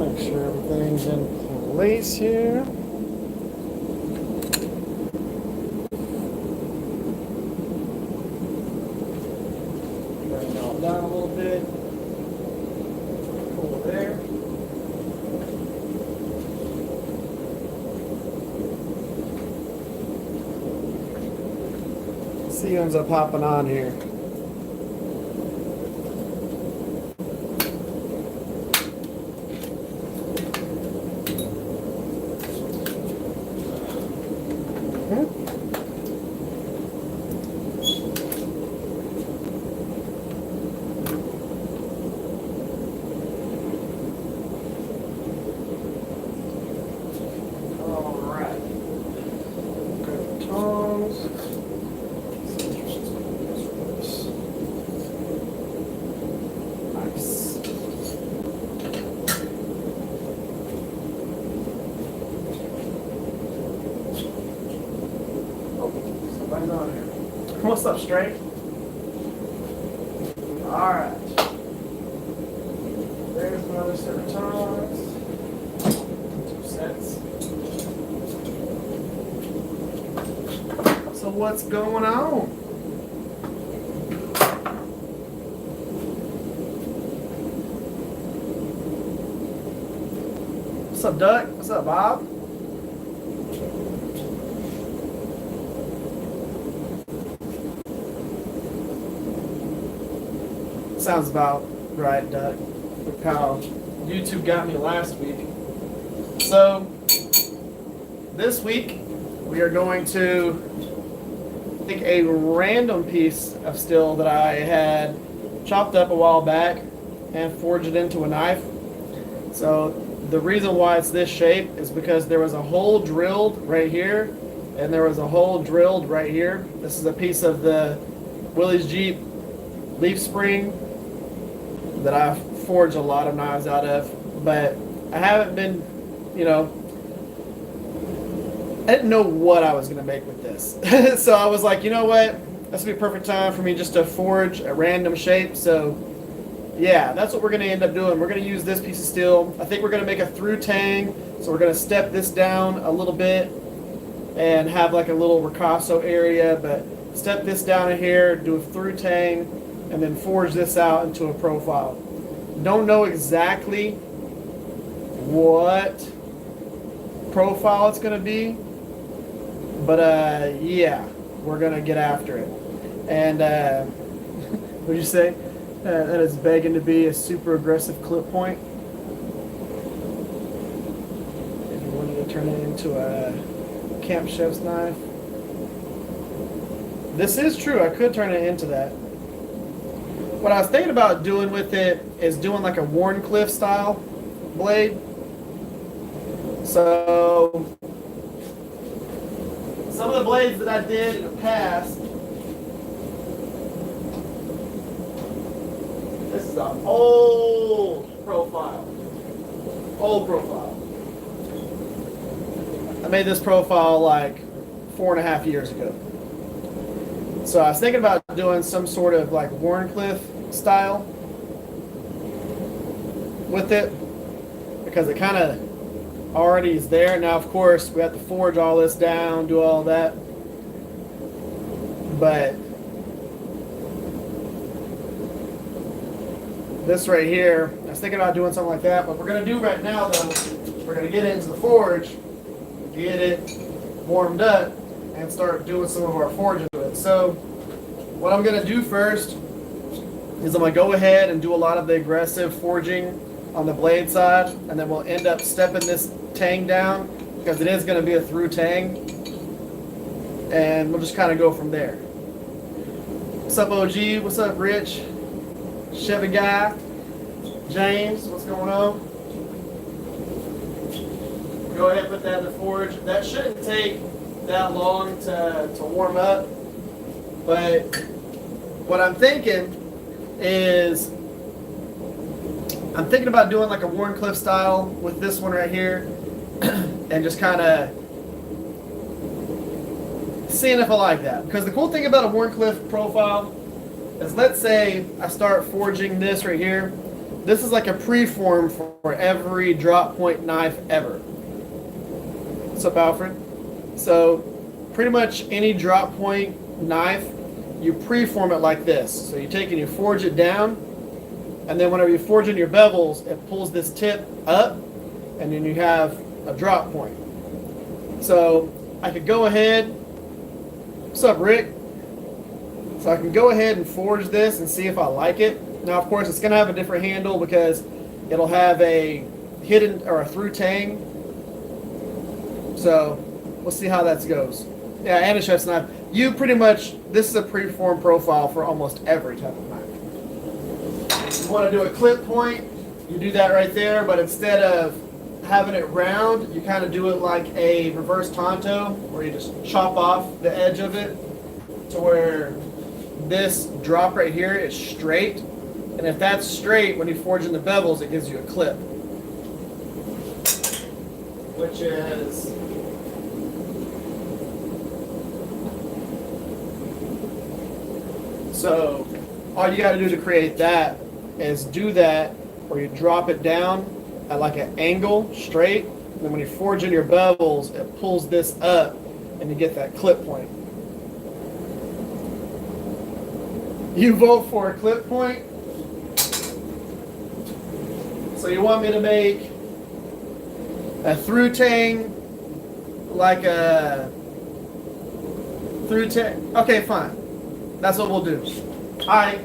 Make sure everything's in place here. Bring it all down a little bit. Pull there. See who ends up popping on here. What's up, straight? All right. There's another set of tongs. 2 sets. So what's going on? What's up, Duck? What's up, Bob? Sounds about right, Doug. Look how YouTube got me last week. So, this week we are going to take a random piece of steel that I had chopped up a while back and forge it into a knife. So, the reason why it's this shape is because there was a hole drilled right here and there was a hole drilled right here. This is a piece of the Willys Jeep leaf spring that I forge a lot of knives out of, but I haven't been, I didn't know what I was going to make with this. So I was like, you know what, this would be a perfect time for me just to forge a random shape. So yeah, that's what we're going to end up doing. We're going to use this piece of steel. I think we're going to make a through tang, so we're going to step this down a little bit and have like a little ricasso area, but step this down in here, do a through tang, and then forge this out into a profile. Don't know exactly what profile it's going to be, but yeah, we're going to get after it. And what did you say? That is begging to be a super aggressive clip point. If you wanted to turn it into a camp chef's knife. This is true, I could turn it into that. What I was thinking about doing with it is doing like a Warncliffe style blade. So some of the blades that I did in the past, this is an old profile. Old profile. I made this profile like 4.5 years ago. So I was thinking about doing some sort of like Warncliffe style with it because it kind of already is there. Now, of course, we have to forge all this down, do all that. But this right here, I was thinking about doing something like that. What we're going to do right now, though, we're going to get it into the forge, get it warmed up, and start doing some of our forging to it. So what I'm going to do first is I'm going to go ahead and do a lot of the aggressive forging on the blade side, and then we'll end up stepping this tang down because it is going to be a through tang, and we'll just kind of go from there. What's up, OG? What's up, Rich? Chevy guy? James, what's going on? Go ahead and put that in the forge. That shouldn't take that long to warm up, but what I'm thinking is I'm thinking about doing like a Warncliffe style with this one right here and just kind of seeing if I like that. Because the cool thing about a Warncliffe profile is, let's say I start forging this right here this is like a preform for every drop point knife ever. What's up, Alfred? So pretty much any drop point knife, you preform it like this. So you take and you forge it down, and then whenever you forge in your bevels, it pulls this tip up, and then you have a drop point. So I could go ahead. What's up, Rick? So I can go ahead and forge this and see if I like it. Now, of course, it's going to have a different handle because it'll have a hidden or a through tang. So we'll see how that goes. Yeah, and a chef's knife. You pretty much, this is a preform profile for almost every type of knife. You want to do a clip point, you do that right there, but instead of having it round, you kind of do it like a reverse tanto, where you just chop off the edge of it to where this drop right here is straight. And if that's straight, when you forge in the bevels, it gives you a clip, which is so all you got to do to create that is do that where you drop it down at like an angle straight, and then when you forge in your bevels, it pulls this up and you get that clip point. You vote for a clip point. So you want me to make a through tang, like a through tang? Okay, fine. That's what we'll do. Alright.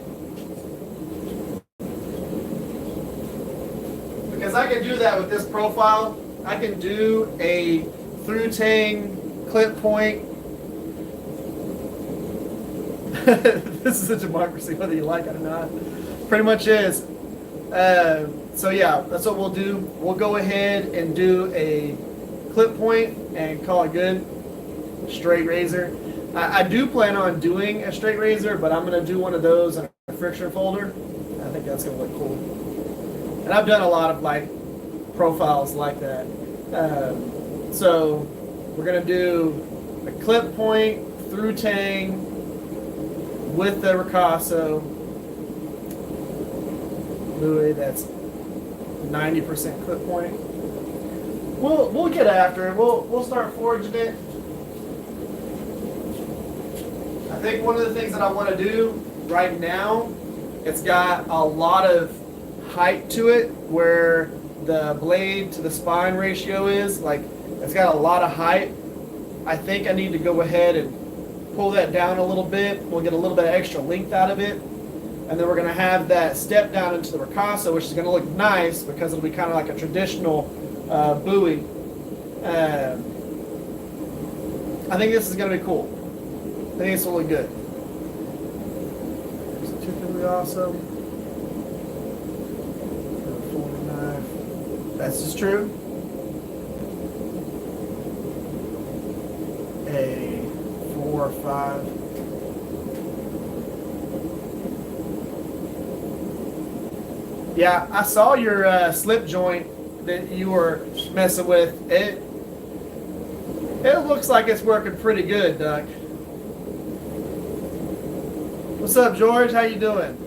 Because I can do that with this profile. I can do a through tang clip point. This is a democracy, whether you like it or not. Pretty much is. So yeah, that's what we'll do. We'll go ahead and do a clip point and call it good. Straight razor. I do plan on doing a straight razor, but I'm going to do one of those in a friction folder. I think that's going to look cool. And I've done a lot of like profiles like that. So we're going to do a clip point, through tang, with the ricasso. Louis, that's 90% clip point. We'll get after it. We'll start forging it. I think one of the things that I want to do right now, it's got a lot of height to it where the blade to the spine ratio is. Like, it's got a lot of height. I think I need to go ahead and pull that down a little bit. We'll get a little bit of extra length out of it. And then we're going to have that step down into the ricasso, which is going to look nice because it'll be kind of like a traditional buoy. I think this is going to be cool. I think this will look good. There's a tooth in the awesome. Folding knife. That's just true. A 4 or 5. Yeah, I saw your slip joint that you were messing with. It looks like it's working pretty good, Duck. What's up, George? How you doing?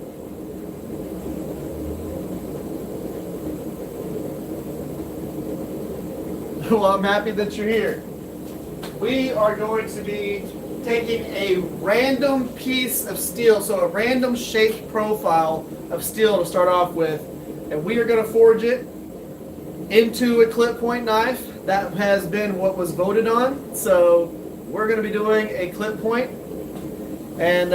Well, I'm happy that you're here. We are going to be taking a random piece of steel, so a random shaped profile of steel to start off with, and we are going to forge it into a clip point knife. That has been what was voted on, so we're going to be doing a clip point, and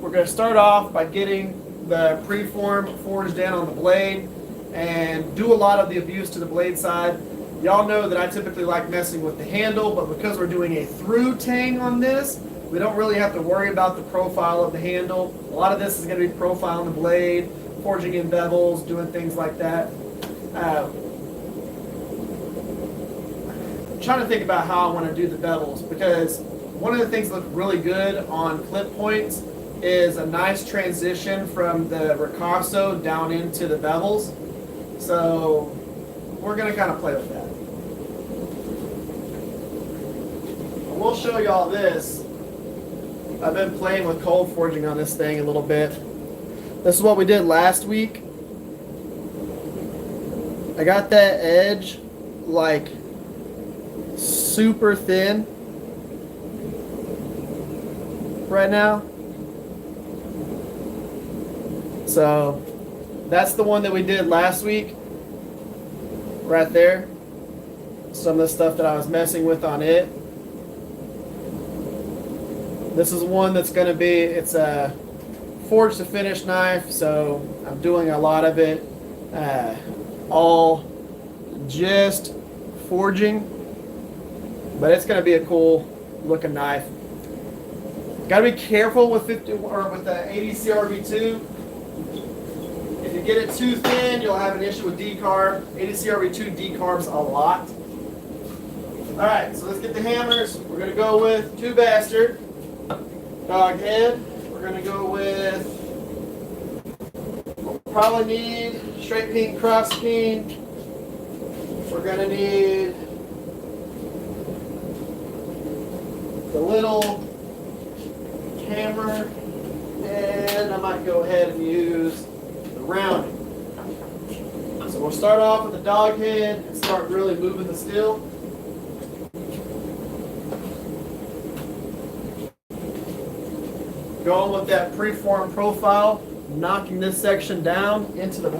we're going to start off by getting the preform forged in on the blade and do a lot of the abuse to the blade side. Y'all know that I typically like messing with the handle, but because we're doing a through tang on this, we don't really have to worry about the profile of the handle. A lot of this is going to be profiling the blade, forging in bevels, doing things like that. I'm trying to think about how I want to do the bevels, because one of the things that look really good on clip points is a nice transition from the ricasso down into the bevels. So we're going to kind of play with that. We'll show y'all this. I've been playing with cold forging on this thing a little bit. This is what we did last week. I got that edge like super thin right now. So that's the one that we did last week right there. Some of the stuff that I was messing with on it. This is one that's going to be, it's a forged to finish knife, so I'm doing a lot of it all just forging, but it's going to be a cool looking knife. Got to be careful with the 80 CRV2. If you get it too thin, you'll have an issue with decarb. 80 CRV2 decarbs a lot. All right, so let's get the hammers. We're going to go with 2 bastard, dog head. We're going to go with, we'll probably need straight peen, cross peen. We're going to need the little hammer, and I might go ahead and use the rounding. So we'll start off with the dog head and start really moving the steel. Going with that preform profile, knocking this section down into the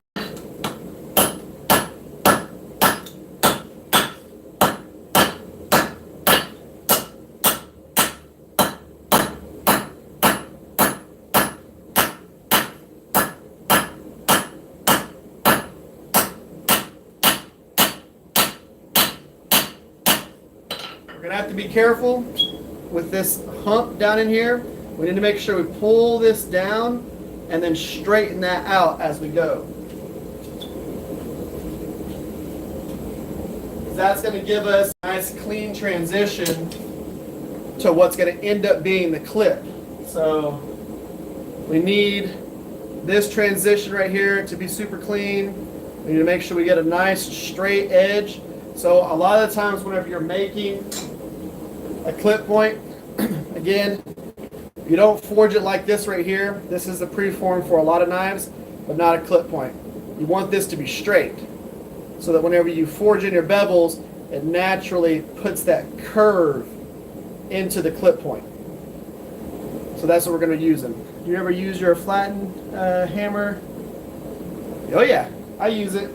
We're going to have to be careful with this hump down in here. We need to make sure we pull this down and then straighten that out as we go. That's going to give us a nice clean transition to what's going to end up being the clip. So we need this transition right here to be super clean. We need to make sure we get a nice straight edge. So a lot of the times whenever you're making a clip point, again, you don't forge it like this right here. This is the preform for a lot of knives, but not a clip point. You want this to be straight so that whenever you forge in your bevels, it naturally puts that curve into the clip point. So that's what we're going to use them. Do you ever use your flattened hammer? Oh yeah, I use it.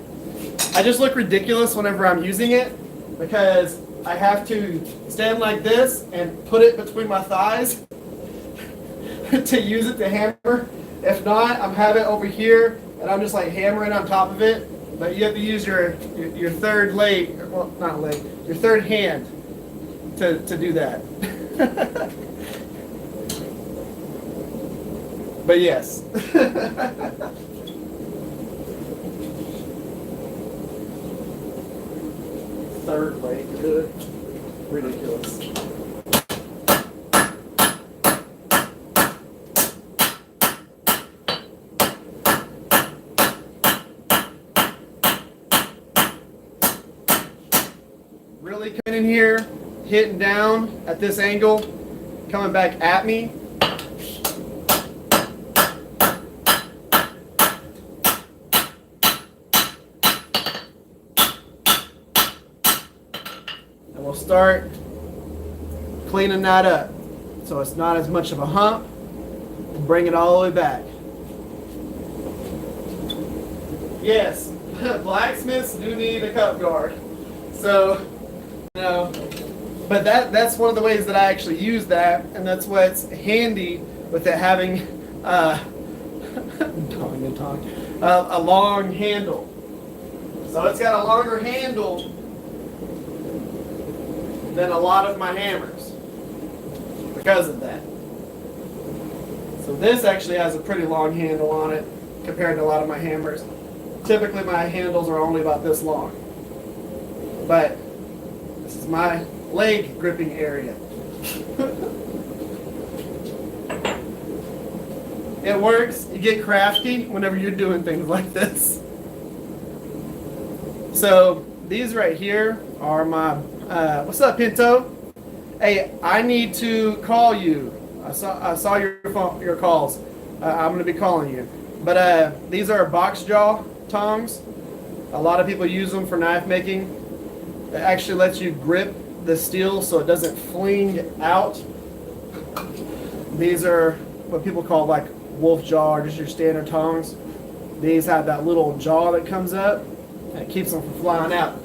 I just look ridiculous whenever I'm using it because I have to stand like this and put it between my thighs to use it to hammer. If not, I'm having it over here and I'm just like hammering on top of it. But you have to use your third leg, well, not leg, your third hand to do that. But yes. Third leg, good. Ridiculous. Really coming in here, hitting down at this angle, coming back at me. And we'll start cleaning that up so it's not as much of a hump. Bring it all the way back. Yes, blacksmiths do need a cup guard. So, you know, but that's one of the ways that I actually use that, and that's what's handy with it having a long handle. So it's got a longer handle than a lot of my hammers because of that. So this actually has a pretty long handle on it compared to a lot of my hammers. Typically my handles are only about this long. But this is my leg gripping area. It works. You get crafty whenever you're doing things like this. So these right here are my, what's up, Pinto? Hey, I need to call you. I saw your calls. I'm going to be calling you. But these are box jaw tongs. A lot of people use them for knife making. It actually lets you grip the steel so it doesn't fling out. These are what people call like wolf jaw or just your standard tongs. These have that little jaw that comes up and it keeps them from flying out.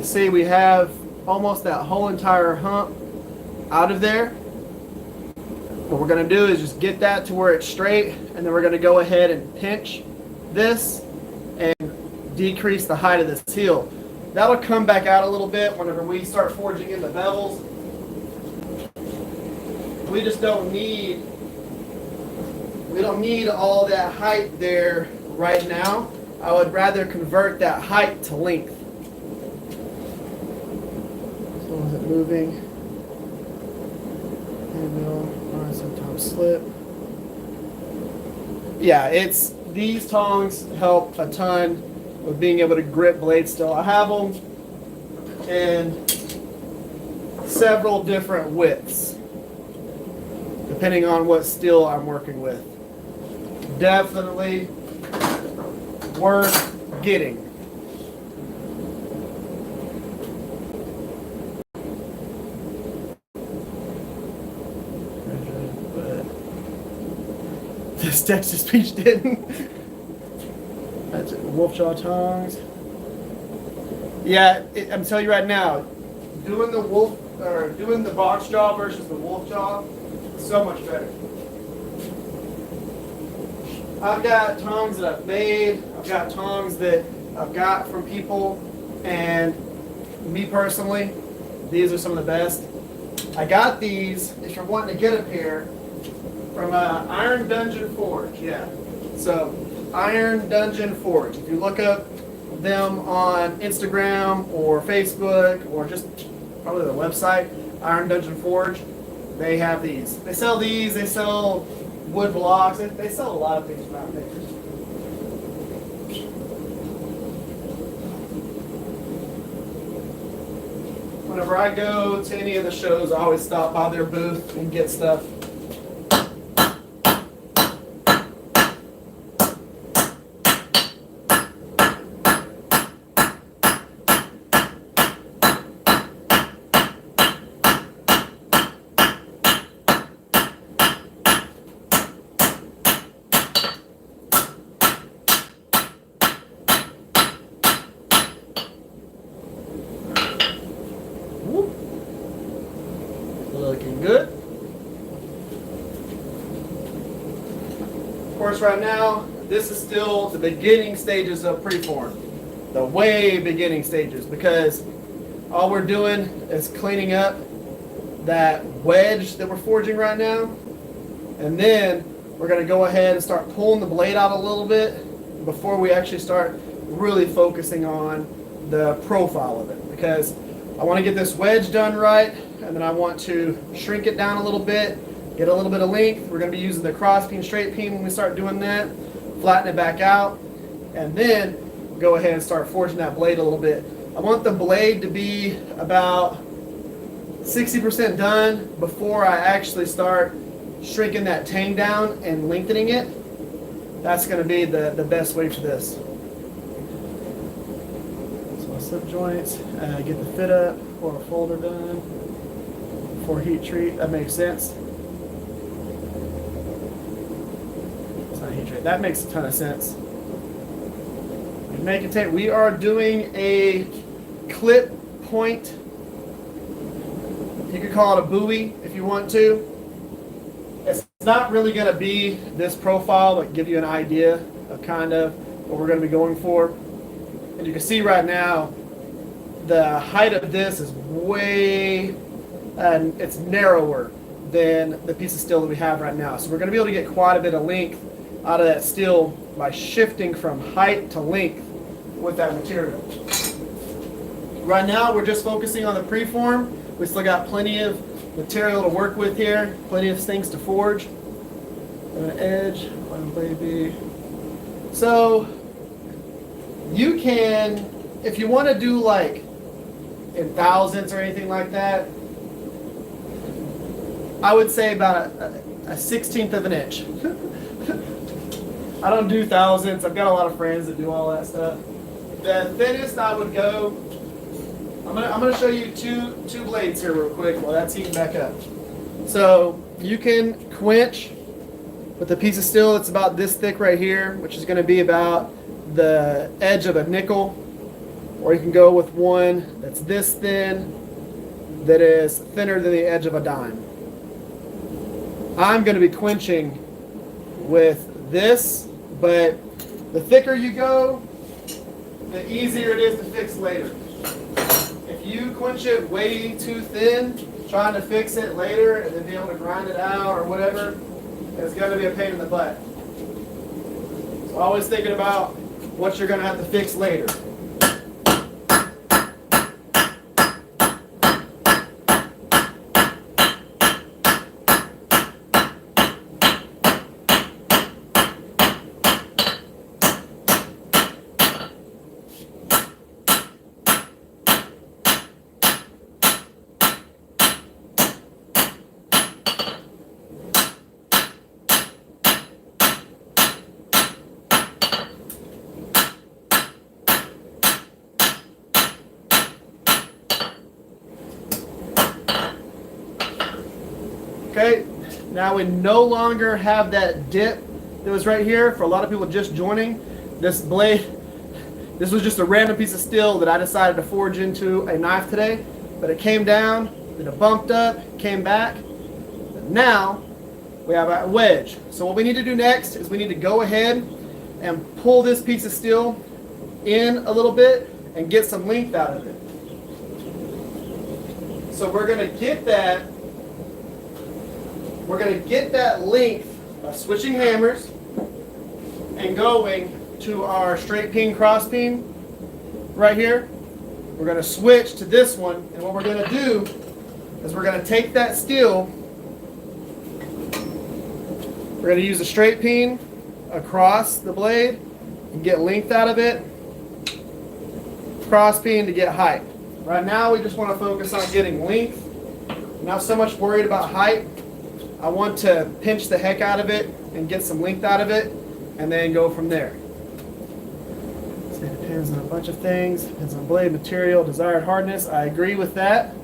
See, we have almost that whole entire hump out of there. What we're going to do is just get that to where it's straight, and then we're going to go ahead and pinch this and decrease the height of this heel. That'll come back out a little bit whenever we start forging in the bevels. We just don't need all that height there right now. I would rather convert that height to length. Is it moving? And sometimes slip. Yeah, these tongs help a ton with being able to grip blades still. I have them in several different widths, depending on what steel I'm working with. Definitely worth getting. This text to speech didn't. That's it. Wolf jaw tongs. Yeah, I'm telling you right now, doing the box jaw versus the wolf jaw is so much better. I've got tongs that I've made. I've got tongs that I've got from people, and me personally, these are some of the best. I got these, if you're wanting to get a pair, from Iron Dungeon Forge, yeah. So, Iron Dungeon Forge. If you look up them on Instagram or Facebook or just probably the website, Iron Dungeon Forge, they have these. They sell these, they sell wood blocks, they sell a lot of things from out there. Whenever I go to any of the shows, I always stop by their booth and get stuff. Looking good. Of course, right now, this is still the beginning stages of preform. The way beginning stages, because all we're doing is cleaning up that wedge that we're forging right now. And then we're going to go ahead and start pulling the blade out a little bit before we actually start really focusing on the profile of it. Because I want to get this wedge done right, and then I want to shrink it down a little bit, get a little bit of length. We're going to be using the cross peen, straight peen when we start doing that, flatten it back out, and then go ahead and start forging that blade a little bit. I want the blade to be about 60% done before I actually start shrinking that tang down and lengthening it. That's going to be the best way for this. So my slip joints, get the fit up, or a folder done. For heat treat, that makes sense. It's not heat treat. That makes a ton of sense. Make it take. We are doing a clip point. You could call it a buoy if you want to. It's not really going to be this profile, but give you an idea of kind of what we're going to be going for. And you can see right now, the height of this is way and it's narrower than the piece of steel that we have right now. So we're going to be able to get quite a bit of length out of that steel by shifting from height to length with that material. Right now we're just focusing on the preform. We still got plenty of material to work with here, plenty of things to forge. An edge on baby. So you can, if you want to do like in thousandths or anything like that, I would say about a 16th of an inch. I don't do thousandths. I've got a lot of friends that do all that stuff. The thinnest I would go, I'm gonna show you two blades here real quick while that's heating back up. So you can quench with a piece of steel that's about this thick right here, which is going to be about the edge of a nickel, or you can go with one that's this thin that is thinner than the edge of a dime. I'm going to be quenching with this, but the thicker you go, the easier it is to fix later. If you quench it way too thin, trying to fix it later and then be able to grind it out or whatever, it's going to be a pain in the butt. So always thinking about what you're going to have to fix later. Okay, now we no longer have that dip that was right here. For a lot of people just joining, this blade, this was just a random piece of steel that I decided to forge into a knife today. But it came down, then it bumped up, came back. Now we have a wedge. So what we need to do next is we need to go ahead and pull this piece of steel in a little bit and get some length out of it. So we're going to get that. We're going to get that length by switching hammers and going to our straight peen, cross peen right here. We're going to switch to this one, and what we're going to do is we're going to take that steel, we're going to use a straight peen across the blade and get length out of it, cross peen to get height. Right now we just want to focus on getting length. I'm not so much worried about height. I want to pinch the heck out of it and get some length out of it and then go from there. So it depends on a bunch of things. Depends on blade material, desired hardness. I agree with that.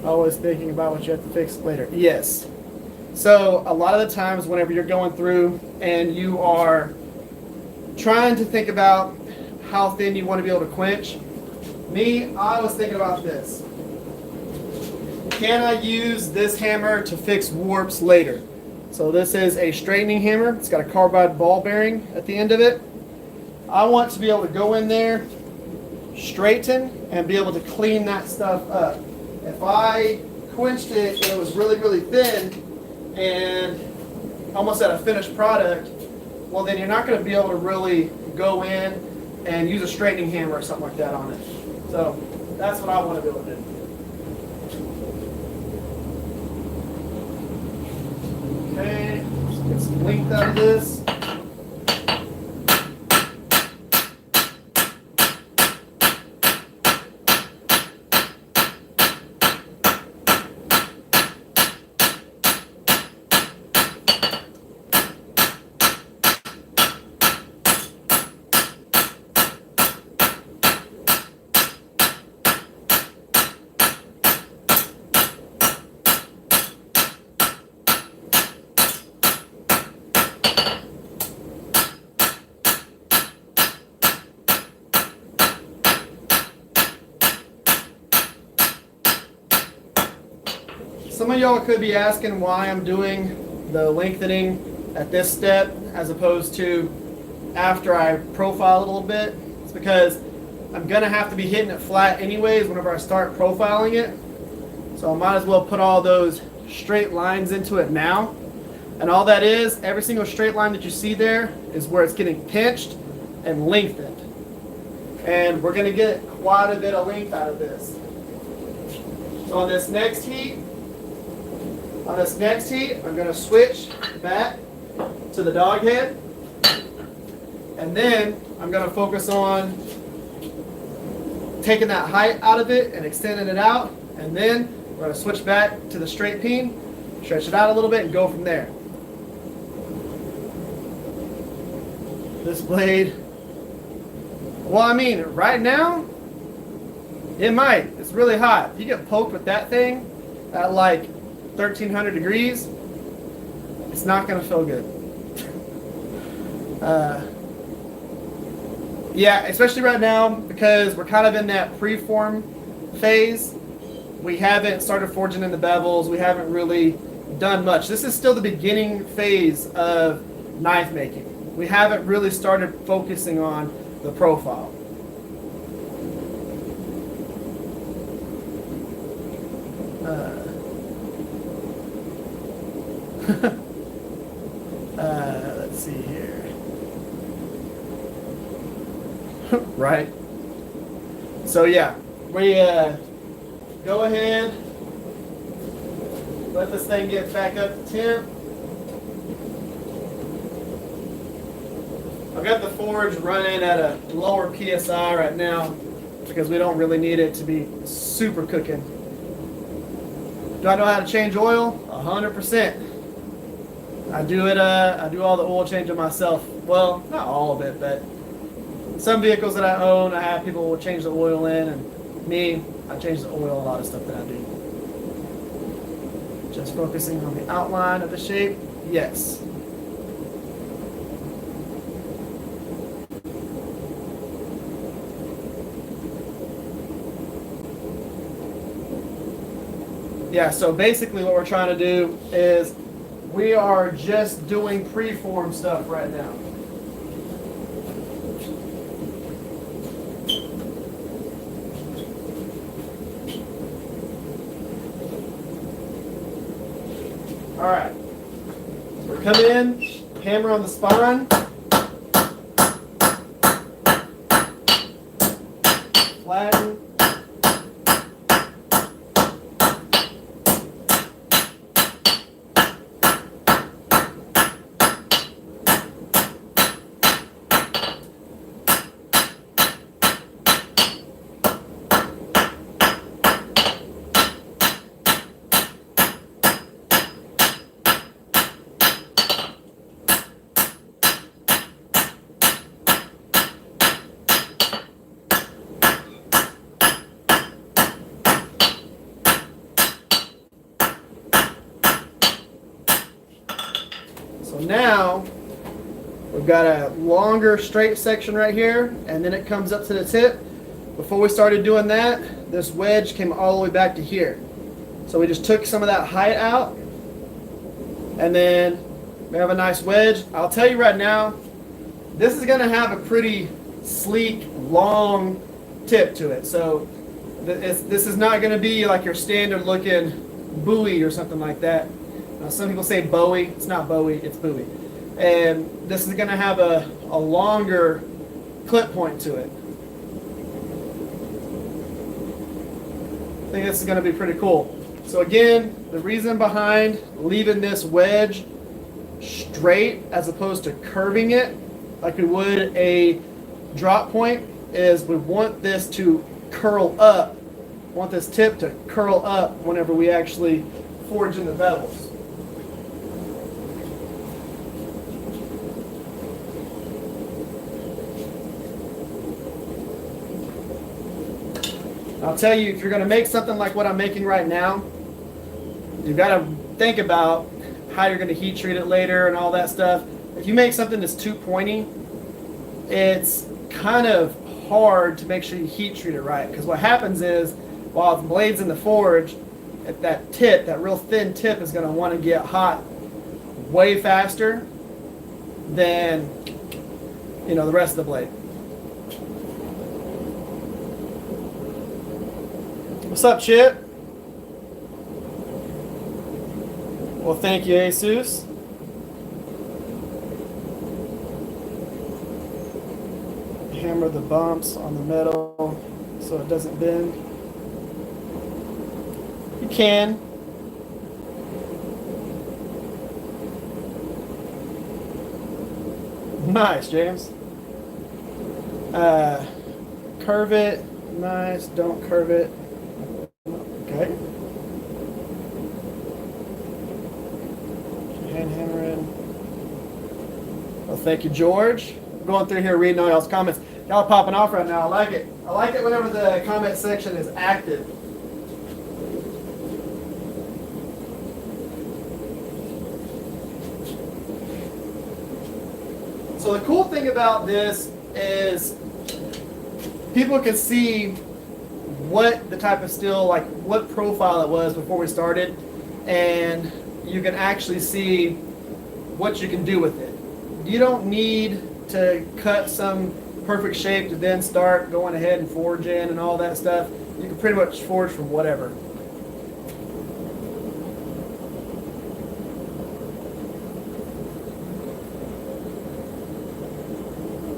Always thinking about what you have to fix later. Yes. So a lot of the times whenever you're going through and you are trying to think about how thin you want to be able to quench, I was thinking about this. Can I use this hammer to fix warps later? So this is a straightening hammer. It's got a carbide ball bearing at the end of it. I want to be able to go in there, straighten, and be able to clean that stuff up. If I quenched it and it was really, really thin and almost at a finished product, well then you're not going to be able to really go in and use a straightening hammer or something like that on it. So that's what I want to be able to do. Okay, let's get some length out of this. Some of y'all could be asking why I'm doing the lengthening at this step as opposed to after I profile it a little bit. It's because I'm going to have to be hitting it flat anyways whenever I start profiling it. So I might as well put all those straight lines into it now. And all that is, every single straight line that you see there is where it's getting pinched and lengthened. And we're going to get quite a bit of length out of this. So on this next heat, I'm going to switch back to the dog head. And then I'm going to focus on taking that height out of it and extending it out. And then we're going to switch back to the straight peen, stretch it out a little bit, and go from there. This blade, well, I mean, right now, it might. It's really hot. If you get poked with that thing at like 1300 degrees, it's not going to feel good. Yeah, especially right now because we're kind of in that preform phase. We haven't started forging in the bevels. We haven't really done much. This is still the beginning phase of knife making. We haven't really started focusing on the profile. Let's see here. Right. So yeah, we go ahead, let this thing get back up to temp. I've got the forge running at a lower PSI right now because we don't really need it to be super cooking. Do I know how to change oil? 100%. I do it. I do all the oil changing myself. Well, not all of it, but some vehicles that I own, I have people will change the oil in, and me, I change the oil. A lot of stuff that I do. Just focusing on the outline of the shape. Yes. Yeah, so basically what we're trying to do is we are just doing preform stuff right now. All right, so we're coming in, hammer on the spine, flatten. So now we've got a longer straight section right here, and then it comes up to the tip. Before we started doing that, this wedge came all the way back to here. So we just took some of that height out, and then we have a nice wedge. I'll tell you right now, this is going to have a pretty sleek, long tip to it. So this is not going to be like your standard looking buoy or something like that. Some people say Bowie. It's not Bowie, it's Bowie. And this is going to have a longer clip point to it. I think this is going to be pretty cool. So again, the reason behind leaving this wedge straight as opposed to curving it like we would a drop point is we want this to curl up. We want this tip to curl up whenever we actually forge in the bevels. I'll tell you, if you're going to make something like what I'm making right now, you've got to think about how you're going to heat treat it later and all that stuff. If you make something that's too pointy, it's kind of hard to make sure you heat treat it right. Because what happens is, while the blade's in the forge, at that tip, that real thin tip is going to want to get hot way faster than, the rest of the blade. What's up, Chip? Well, thank you, Jesus. Hammer the bumps on the metal so it doesn't bend. You can. Nice, James. Curve it. Nice. Don't curve it. Okay. Hand hammer in. Well, thank you, George. I'm going through here reading all y'all's comments. Y'all are popping off right now. I like it. I like it whenever the comment section is active. So the cool thing about this is people can see what the type of steel, like what profile it was before we started, and you can actually see what you can do with it. You don't need to cut some perfect shape to then start going ahead and forging and all that stuff. You can pretty much forge from whatever.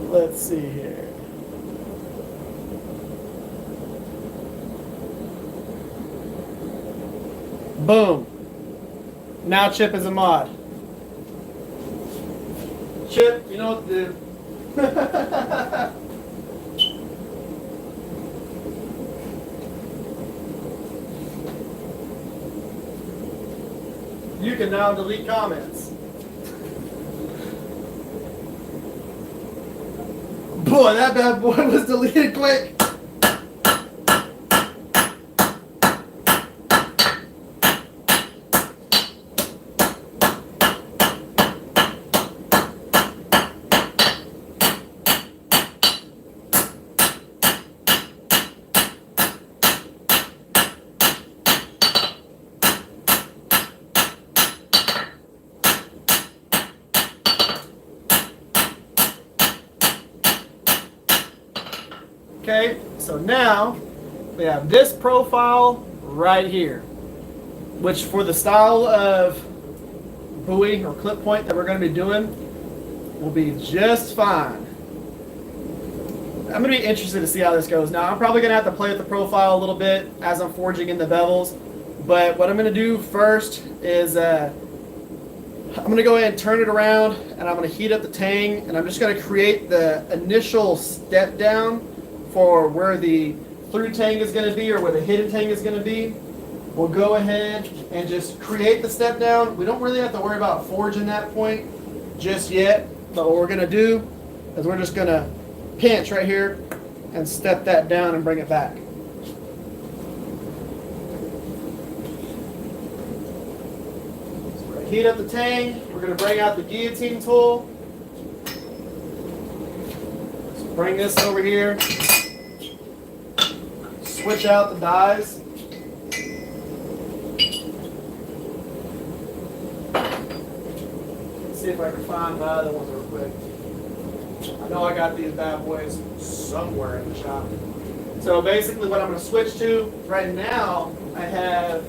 Let's see here. Boom. Now Chip is a mod. Chip, you know what to do. You can now delete comments. Boy, that bad boy was deleted quick. Okay, so now we have this profile right here, which for the style of buoy or clip point that we're going to be doing will be just fine. I'm going to be interested to see how this goes. Now, I'm probably going to have to play with the profile a little bit as I'm forging in the bevels, but what I'm going to do first is I'm going to go ahead and turn it around, and I'm going to heat up the tang, and I'm just going to create the initial step down for where the through tang is going to be or where the hidden tang is going to be. We'll go ahead and just create the step down. We don't really have to worry about forging that point just yet, but what we're going to do is we're just going to pinch right here and step that down and bring it back. So we're going to heat up the tang. We're going to bring out the guillotine tool. So bring this over here. Switch out the dies. Let's see if I can find my other ones real quick. I know I got these bad boys somewhere in the shop. So basically what I'm going to switch to right now, I have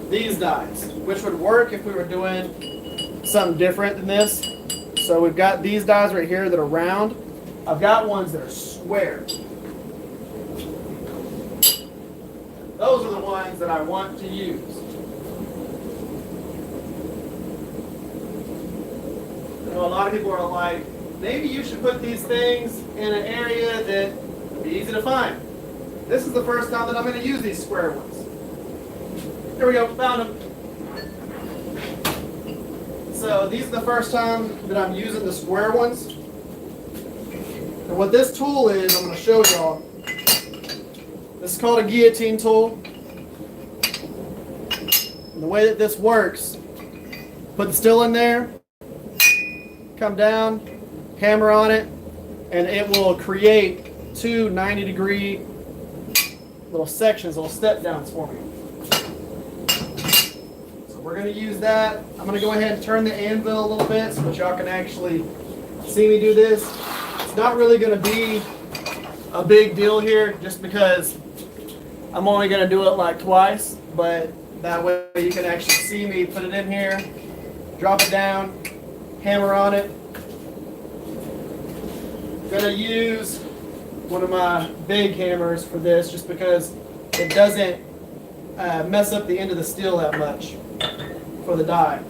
these dies, which would work if we were doing something different than this. So we've got these dies right here that are round. I've got ones that are square. Those are the ones that I want to use. I know a lot of people are like, maybe you should put these things in an area that would be easy to find. This is the first time that I'm going to use these square ones. Here we go, found them. So these are the first time that I'm using the square ones. And what this tool is, I'm going to show y'all. This is called a guillotine tool. And the way that this works, put the steel in there, come down, hammer on it, and it will create two 90-degree little sections, little step downs for me. So we're going to use that. I'm going to go ahead and turn the anvil a little bit so that y'all can actually see me do this. It's not really going to be a big deal here just because I'm only going to do it like twice, but that way you can actually see me put it in here, drop it down, hammer on it. I'm going to use one of my big hammers for this just because it doesn't mess up the end of the steel that much for the die.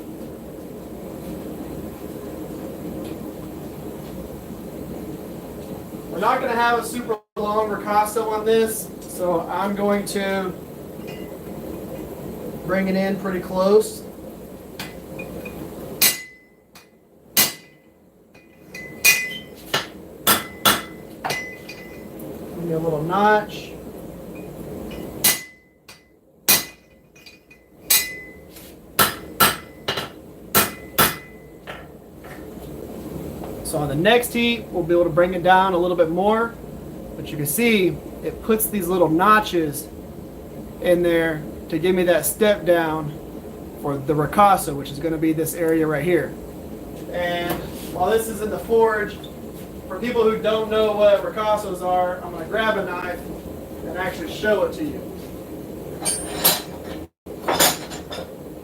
We're not going to have a super long ricasso on this, so I'm going to bring it in pretty close. Give me a little notch. So on the next heat, we'll be able to bring it down a little bit more. But you can see it puts these little notches in there to give me that step down for the ricasso, which is going to be this area right here. And while this is in the forge, for people who don't know what ricassos are, I'm going to grab a knife and actually show it to you.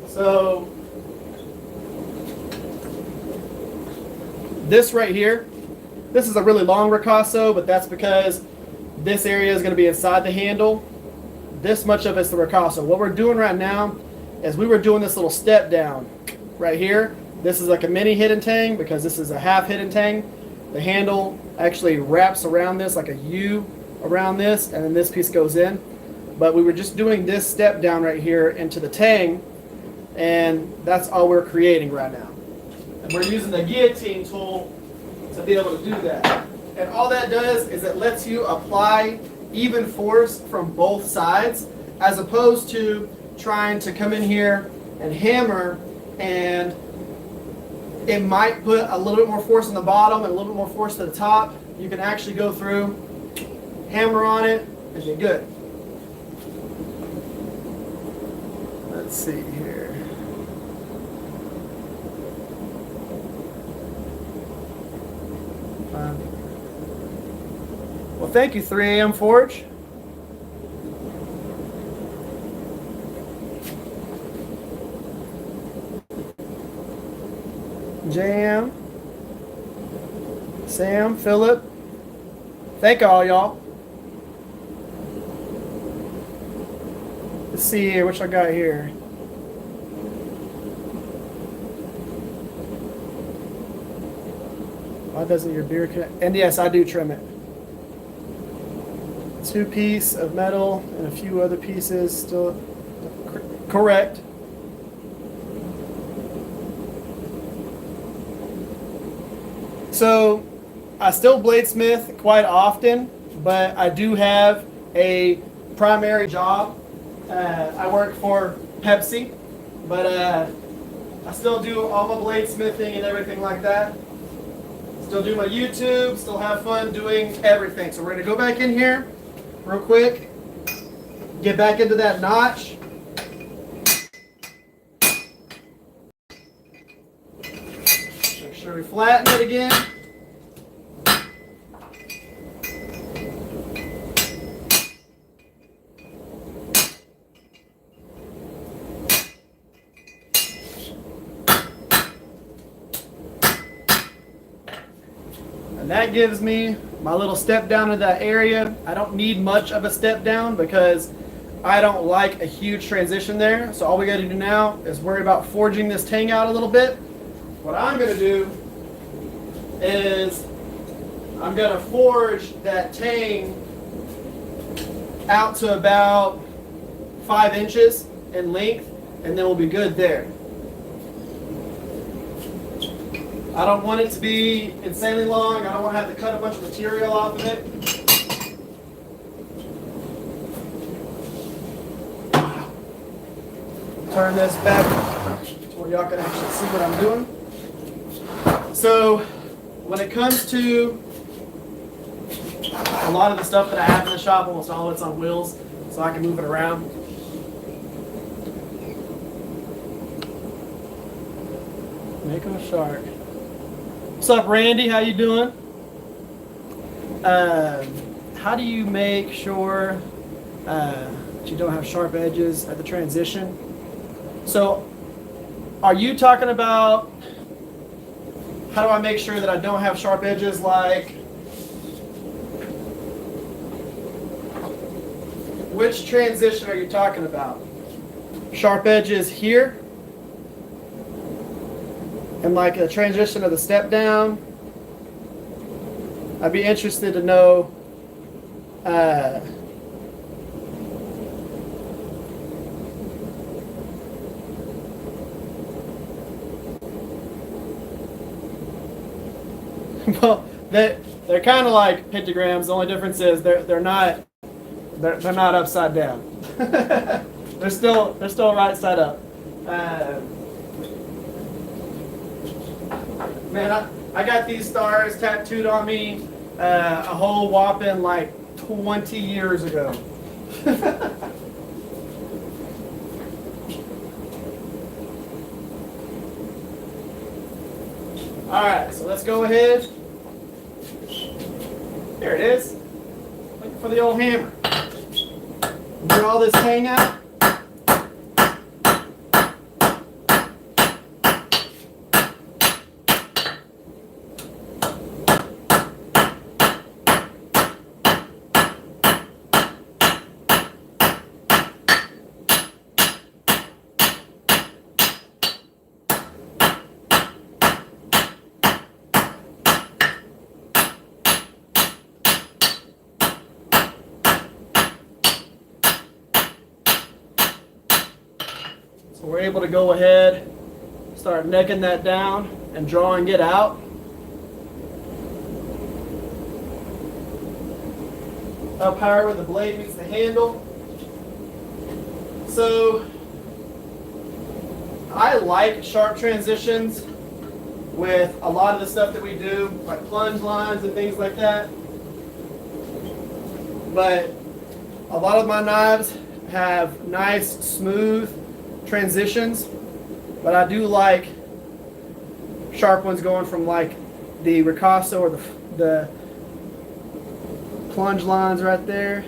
So this right here, this is a really long ricasso, but that's because this area is going to be inside the handle. This much of it's the ricasso. What we're doing right now is we were doing this little step down right here. This is like a mini hidden tang because this is a half hidden tang. The handle actually wraps around this like a U around this, and then this piece goes in. But we were just doing this step down right here into the tang, and that's all we're creating right now. And we're using the guillotine tool to be able to do that. And all that does is it lets you apply even force from both sides, as opposed to trying to come in here and hammer, and it might put a little bit more force on the bottom and a little bit more force to the top. You can actually go through, hammer on it, and you're good. Let's see here. Well, thank you, 3 a.m. Forge. JM, Sam, Philip. Thank all y'all. Let's see here, which I got here. Why doesn't your beard connect? And yes, I do trim it. 2 pieces of metal and a few other pieces still correct. So I still bladesmith quite often, but I do have a primary job. I work for Pepsi, but I still do all my bladesmithing and everything like that. Still do my YouTube, still have fun doing everything. So we're gonna go back in here real quick, get back into that notch. Make sure we flatten it again. And that gives me my little step down to that area. I don't need much of a step down because I don't like a huge transition there. So all we got to do now is worry about forging this tang out a little bit. What I'm going to do is I'm going to forge that tang out to about 5 inches in length, and then we'll be good there. I don't want it to be insanely long. I don't want to have to cut a bunch of material off of it. Turn this back to where y'all can actually see what I'm doing. So when it comes to a lot of the stuff that I have in the shop, almost all of it's on wheels, so I can move it around. Make them sharp. What's up, Randy? How you doing? How do you make sure that you don't have sharp edges at the transition. So are you talking about how do I make sure that I don't have sharp edges? Like, which transition are you talking about? Sharp edges here? And like a transition of the step down? I'd be interested to know well, they're kind of like pentagrams. The only difference is they're not upside down. they're still right side up. Man, I got these stars tattooed on me a whole whopping like 20 years ago. All right, so let's go ahead. There it is. Looking for the old hammer. Draw this tang out. So we're able to go ahead, start necking that down and drawing it out. Up higher where the blade meets the handle. So I like sharp transitions with a lot of the stuff that we do, like plunge lines and things like that. But a lot of my knives have nice, smooth transitions, but I do like sharp ones going from like the ricasso or the plunge lines right there.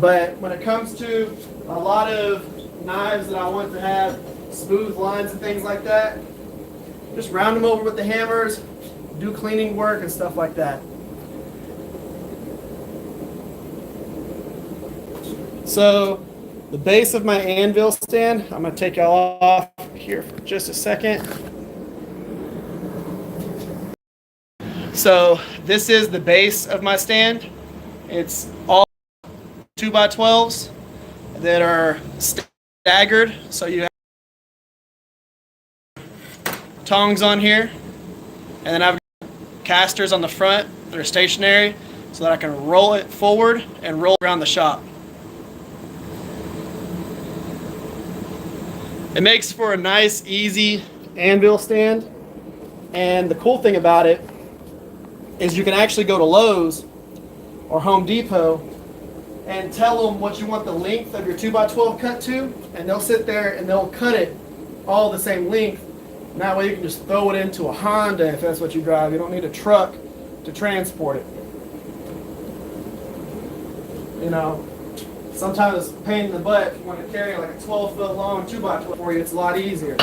But when it comes to a lot of knives that I want to have smooth lines and things like that, just round them over with the hammers, do cleaning work and stuff like that. So the base of my anvil stand, I'm going to take y'all off here for just a second. So this is the base of my stand. It's all 2x12s that are staggered. So you have tongs on here, and then I've got casters on the front that are stationary so that I can roll it forward and roll around the shop. It makes for a nice, easy anvil stand. And the cool thing about it is you can actually go to Lowe's or Home Depot and tell them what you want the length of your 2x12 cut to, and they'll sit there and they'll cut it all the same length. And that way you can just throw it into a Honda if that's what you drive. You don't need a truck to transport it. You know, sometimes it's a pain in the butt if you want to carry like a 12-foot long 2x12 for you. It's a lot easier.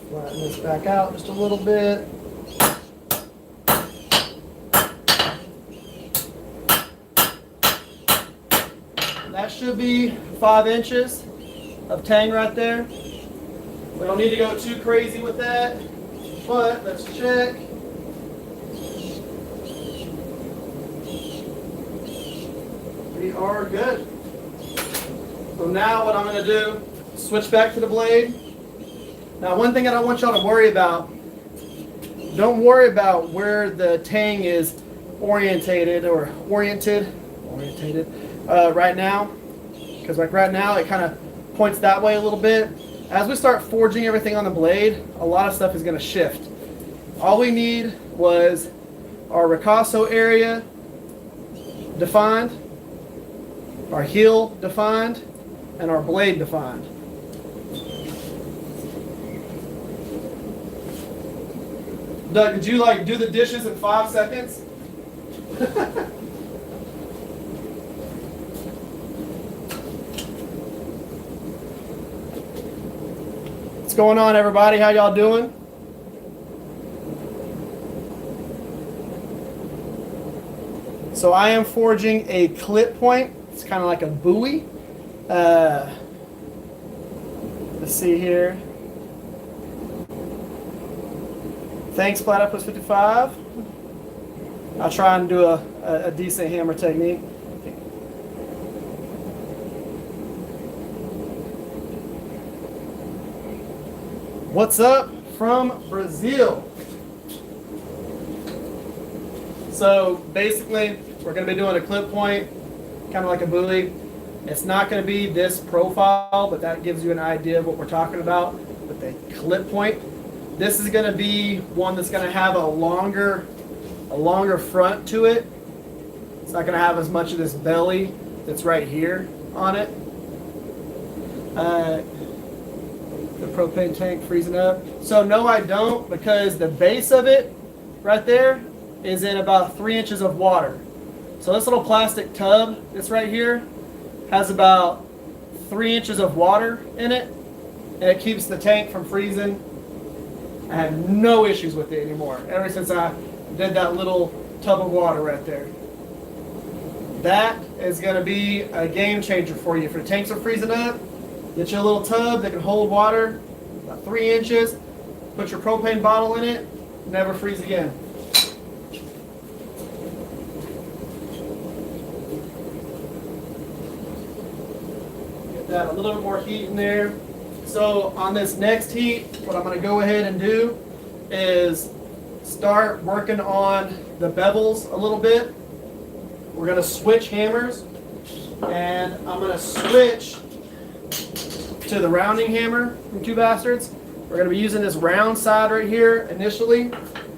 Flatten this back out just a little bit. That should be 5 inches of tang right there. We don't need to go too crazy with that, but let's check. We are good. So now what I'm going to do, switch back to the blade. Now one thing I don't want y'all to worry about, don't worry about where the tang is oriented right now. Because like right now it kind of points that way a little bit. As we start forging everything on the blade, a lot of stuff is going to shift. All we need was our ricasso area defined, our heel defined, and our blade defined. Doug, did you like do the dishes in 5 seconds? What's going on, everybody? How y'all doing? So I am forging a clip point. It's kind of like a buoy. Let's see here. Thanks, Platter plus 55. I'll try and do a decent hammer technique. What's up from Brazil? So basically, we're going to be doing a clip point, kind of like a buoy. It's not going to be this profile, but that gives you an idea of what we're talking about with the clip point. This is going to be one that's going to have a longer front to it. It's not going to have as much of this belly that's right here on it. The propane tank freezing up. So no, I don't, because the base of it right there is in about 3 inches of water. So this little plastic tub that's right here has about 3 inches of water in it, and it keeps the tank from freezing. I have no issues with it anymore, ever since I did that little tub of water right there. That is going to be a game changer for you. If your tanks are freezing up, get you a little tub that can hold water, about 3 inches, put your propane bottle in it, never freeze again. Get that a little bit more heat in there. So on this next heat, what I'm going to go ahead and do is start working on the bevels a little bit. We're going to switch hammers, and I'm going to switch to the rounding hammer from Two Bastards. We're going to be using this round side right here initially,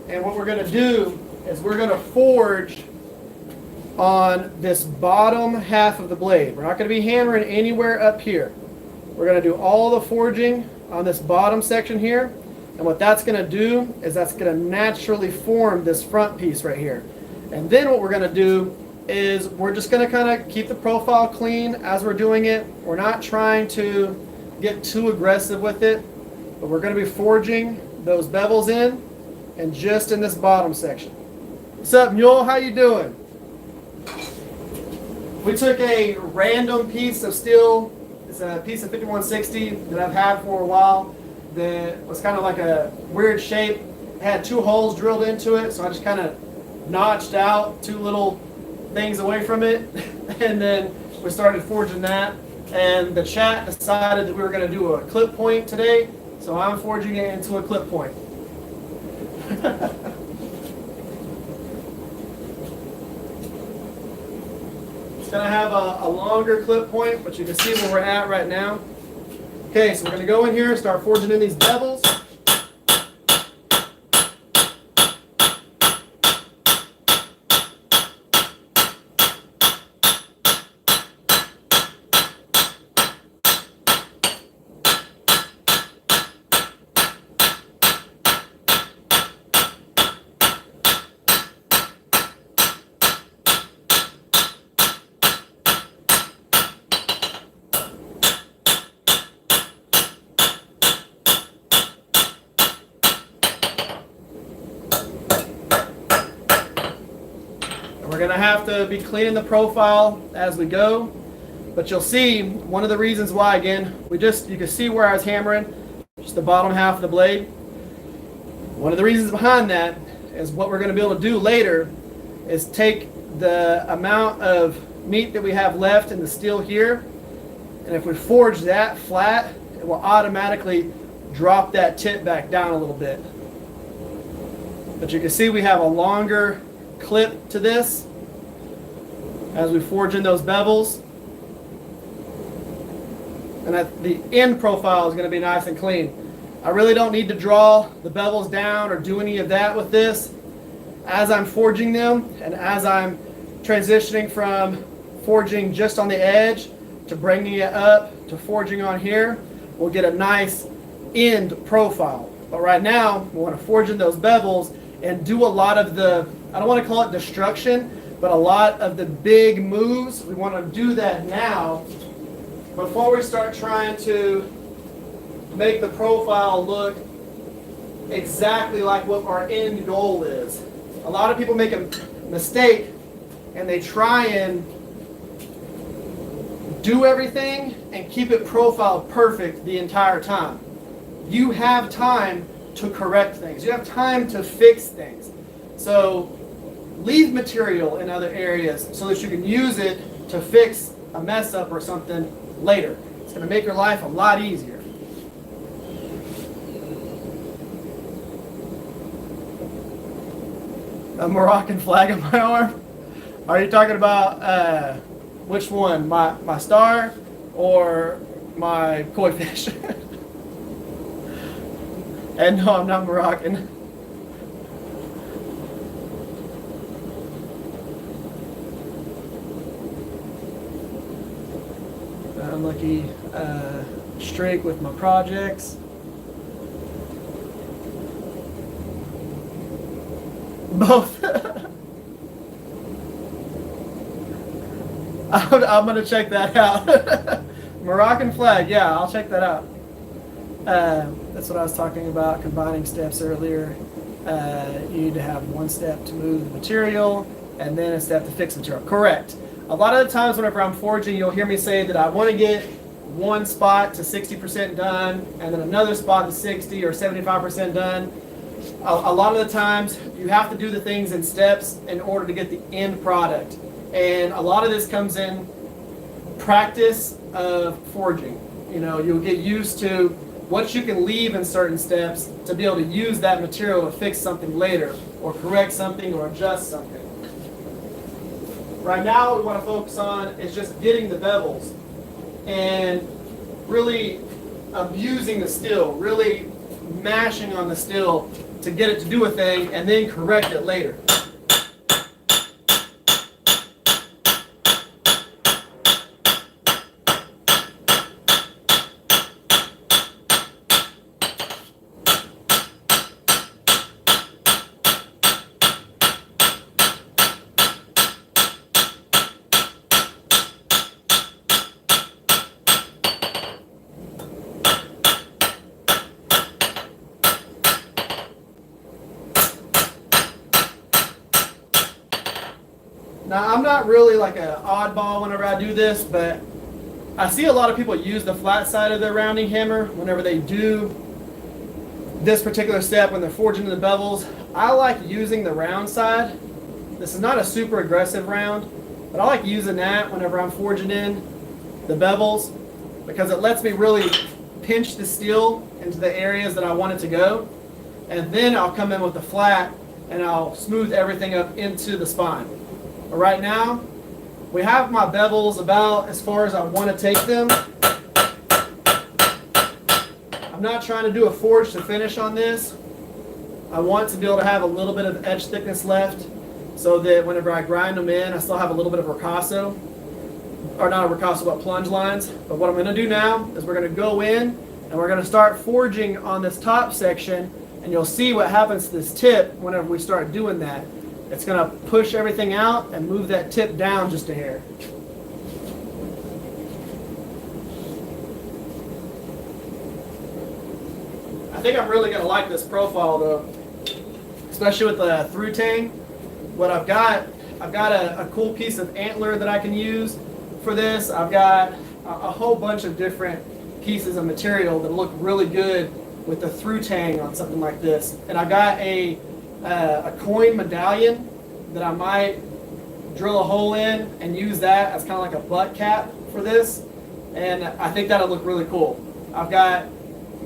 and what we're going to do is we're going to forge on this bottom half of the blade. We're not going to be hammering anywhere up here. We're going to do all the forging on this bottom section here, and what that's going to do is that's going to naturally form this front piece right here. And then what we're going to do is we're just going to kind of keep the profile clean as we're doing it. We're not trying to get too aggressive with it, but we're going to be forging those bevels in, and just in this bottom section. What's up, Mule? How you doing? We took a random piece of steel. It's a piece of 5160 that I've had for a while that was kind of like a weird shape. It had 2 holes drilled into it, so I just kind of notched out 2 little things away from it, and then we started forging that. And the chat decided that we were going to do a clip point today, so I'm forging it into a clip point. It's going to have a longer clip point, but you can see where we're at right now. Okay, so we're going to go in here and start forging in these bevels. We're going to have to be cleaning the profile as we go, but you'll see one of the reasons why, again, you can see where I was hammering, just the bottom half of the blade. One of the reasons behind that is what we're going to be able to do later is take the amount of meat that we have left in the steel here. And if we forge that flat, it will automatically drop that tip back down a little bit. But you can see we have a longer clip to this as we forge in those bevels. And the end profile is going to be nice and clean. I really don't need to draw the bevels down or do any of that with this. As I'm forging them and as I'm transitioning from forging just on the edge to bringing it up to forging on here, we'll get a nice end profile. But right now, we want to forge in those bevels and do a lot of the, I don't want to call it destruction, but a lot of the big moves. We want to do that now before we start trying to make the profile look exactly like what our end goal is. A lot of people make a mistake and they try and do everything and keep it profile perfect the entire time. You have time to correct things. You have time to fix things. So leave material in other areas so that you can use it to fix a mess up or something later. It's going to make your life a lot easier. A Moroccan flag on my arm? Are you talking about which one? My star or my koi fish? And no, I'm not Moroccan. Unlucky streak with my projects. Both. I'm going to check that out. Moroccan flag, yeah, I'll check that out. That's what I was talking about, combining steps earlier. You need to have one step to move the material and then a step to fix the material. Correct. A lot of the times whenever I'm forging, you'll hear me say that I want to get one spot to 60% done and then another spot to 60 or 75% done. A lot of the times you have to do the things in steps in order to get the end product. And a lot of this comes in practice of forging. You know, you'll get used to what you can leave in certain steps to be able to use that material to fix something later or correct something or adjust something. Right now what we want to focus on is just getting the bevels and really abusing the steel, really mashing on the steel to get it to do a thing and then correct it later. Now, I'm not really like an oddball whenever I do this, but I see a lot of people use the flat side of their rounding hammer whenever they do this particular step when they're forging the bevels. I like using the round side. This is not a super aggressive round, but I like using that whenever I'm forging in the bevels because it lets me really pinch the steel into the areas that I want it to go. And then I'll come in with the flat and I'll smooth everything up into the spine. But right now, we have my bevels about as far as I want to take them. I'm not trying to do a forge to finish on this. I want to be able to have a little bit of edge thickness left so that whenever I grind them in, I still have a little bit of ricasso. Or not a ricasso, but plunge lines. But what I'm going to do now is we're going to go in and we're going to start forging on this top section, and you'll see what happens to this tip whenever we start doing that. It's going to push everything out and move that tip down just a hair. I think I'm really going to like this profile though, especially with the through tang. What I've got a cool piece of antler that I can use for this. I've got a whole bunch of different pieces of material that look really good with the through tang on something like this. And I've got a coin medallion that I might drill a hole in and use that as kind of like a butt cap for this, and I think that'll look really cool. I've got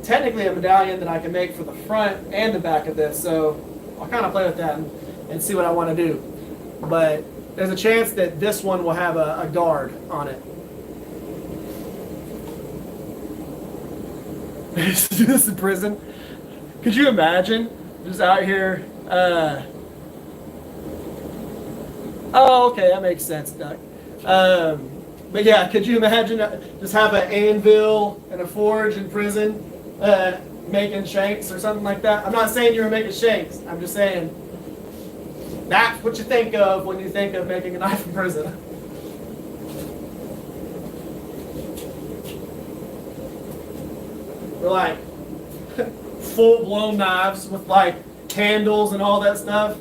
technically a medallion that I can make for the front and the back of this, so I'll kind of play with that and see what I want to do. But there's a chance that this one will have a guard on it. I used to do this in prison. Could you imagine just out here? Oh, okay, that makes sense, Doug. But yeah, could you imagine just have an anvil and a forge in prison making shanks or something like that? I'm not saying you were making shanks. I'm just saying that's what you think of when you think of making a knife in prison. They're like full-blown knives with like handles and all that stuff.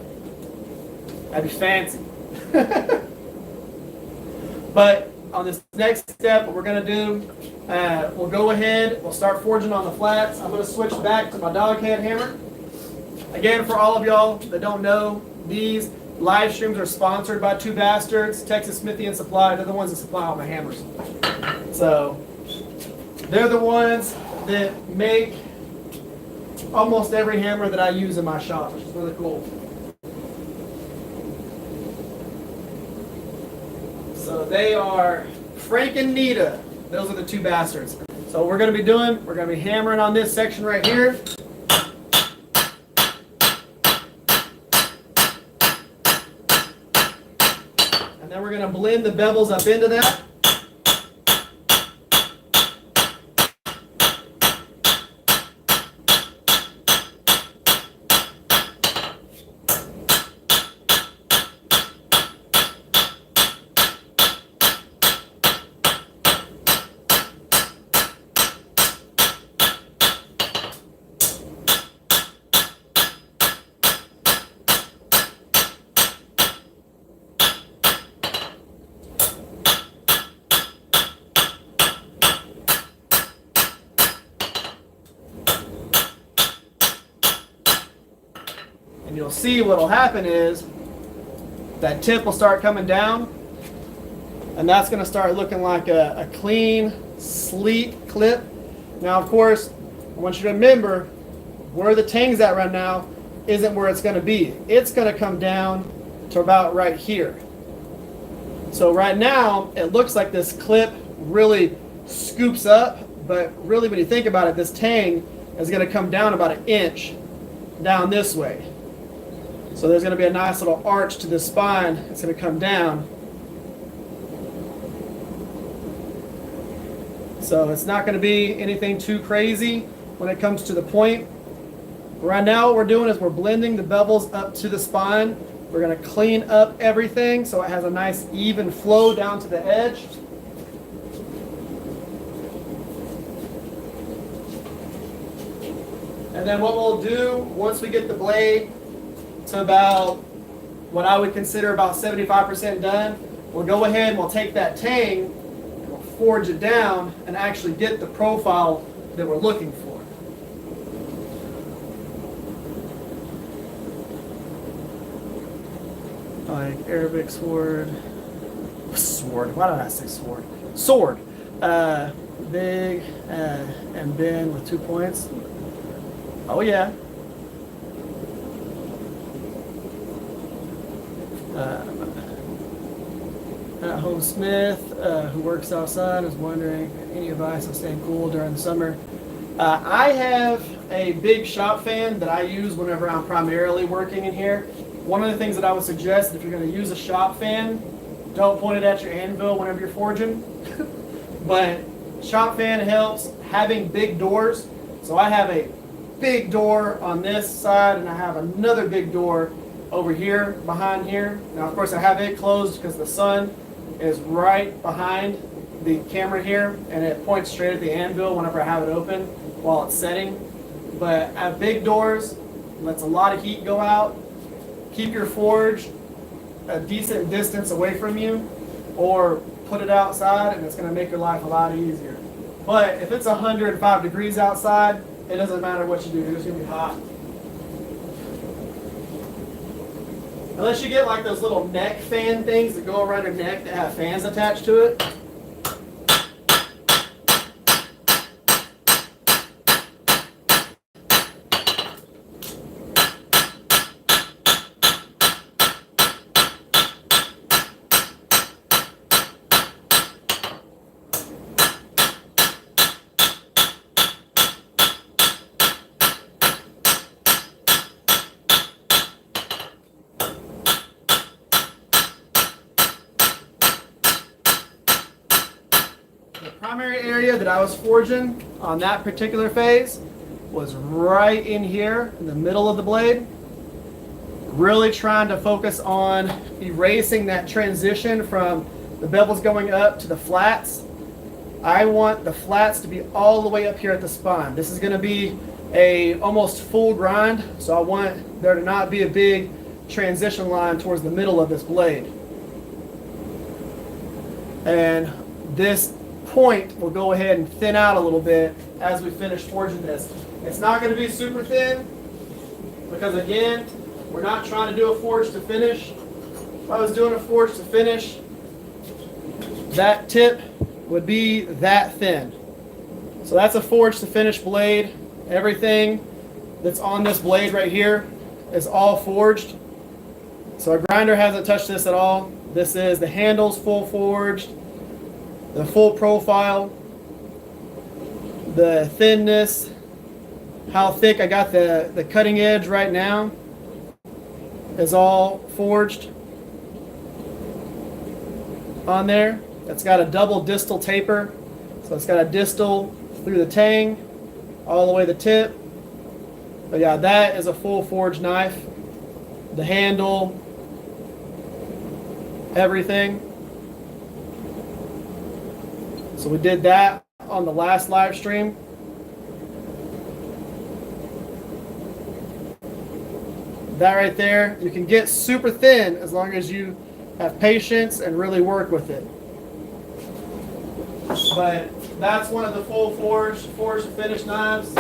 That'd be fancy. But on this next step, what we're going to do, we'll go ahead, we'll start forging on the flats. I'm going to switch back to my dog head hammer. Again, for all of y'all that don't know, these live streams are sponsored by Two Bastards, Texas Smithy & Supply. They're the ones that supply all my hammers. So they're the ones that make almost every hammer that I use in my shop, which is really cool. So they are Frank and Nita. Those are the Two Bastards. So we're going to be hammering on this section right here. And then we're going to blend the bevels up into that. And you'll see what'll happen is that tip will start coming down, and that's going to start looking like a clean, sleek clip. Now, of course, I want you to remember where the tang's at right now isn't where it's going to be. It's going to come down to about right here. So right now, it looks like this clip really scoops up, but really when you think about it, this tang is going to come down about 1 inch down this way. So there's going to be a nice little arch to the spine. It's going to come down. So it's not going to be anything too crazy when it comes to the point. Right now what we're doing is we're blending the bevels up to the spine. We're going to clean up everything so it has a nice even flow down to the edge. And then what we'll do once we get the blade to about what I would consider about 75% done, we'll go ahead and we'll take that tang and we'll forge it down and actually get the profile that we're looking for. Like Arabic sword, why did I say sword? Sword, big and bend with 2 points. Oh yeah. At Home Smith, who works outside, is wondering any advice on staying cool during the summer. I have a big shop fan that I use whenever I'm primarily working in here. One of the things that I would suggest, if you're going to use a shop fan, don't point it at your anvil whenever you're forging. But shop fan helps. Having big doors. So I have a big door on this side and I have another big door over here, behind here. Now, of course, I have it closed because the sun is right behind the camera here, and it points straight at the anvil whenever I have it open while it's setting. But at big doors, lets a lot of heat go out. Keep your forge a decent distance away from you, or put it outside, and it's going to make your life a lot easier. But if it's 105 degrees outside, it doesn't matter what you do, it's going to be hot. Unless you get like those little neck fan things that go around your neck that have fans attached to it. Primary area that I was forging on that particular phase was right in here in the middle of the blade. Really trying to focus on erasing that transition from the bevels going up to the flats. I want the flats to be all the way up here at the spine. This is going to be a almost full grind, so I want there to not be a big transition line towards the middle of this blade. And this point will go ahead and thin out a little bit as we finish forging this. It's not going to be super thin because, again, we're not trying to do a forge to finish. If I was doing a forge to finish, that tip would be that thin. So that's a forge to finish blade. Everything that's on this blade right here is all forged. So our grinder hasn't touched this at all. This is the handles full forged. The full profile, the thinness, how thick I got the cutting edge right now is all forged on there. It's got a double distal taper, so it's got a distal through the tang all the way to the tip. But yeah, that is a full forged knife. The handle, everything. So we did that on the last live stream. That right there, you can get super thin as long as you have patience and really work with it. But that's one of the full forge to finish knives.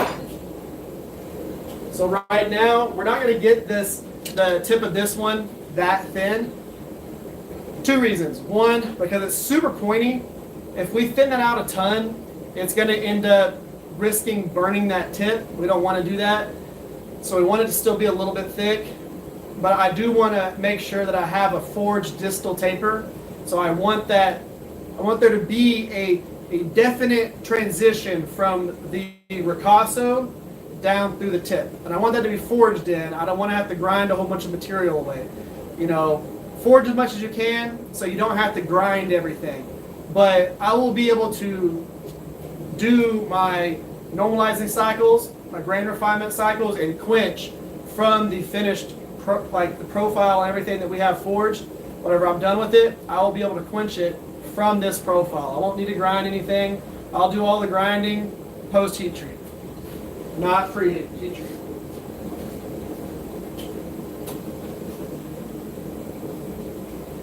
So right now, we're not going to get the tip of this one that thin. Two reasons. One, because it's super pointy. If we thin that out a ton, it's going to end up risking burning that tip. We don't want to do that. So we want it to still be a little bit thick. But I do want to make sure that I have a forged distal taper. So I want there to be a definite transition from the ricasso down through the tip. And I want that to be forged in. I don't want to have to grind a whole bunch of material away. You know, forge as much as you can so you don't have to grind everything. But I will be able to do my normalizing cycles, my grain refinement cycles, and quench from the finished, like the profile and everything that we have forged. Whenever I'm done with it, I will be able to quench it from this profile. I won't need to grind anything. I'll do all the grinding post heat treat, not pre heat treat.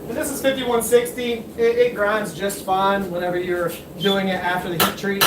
This is 5160. It grinds just fine whenever you're doing it after the heat treat.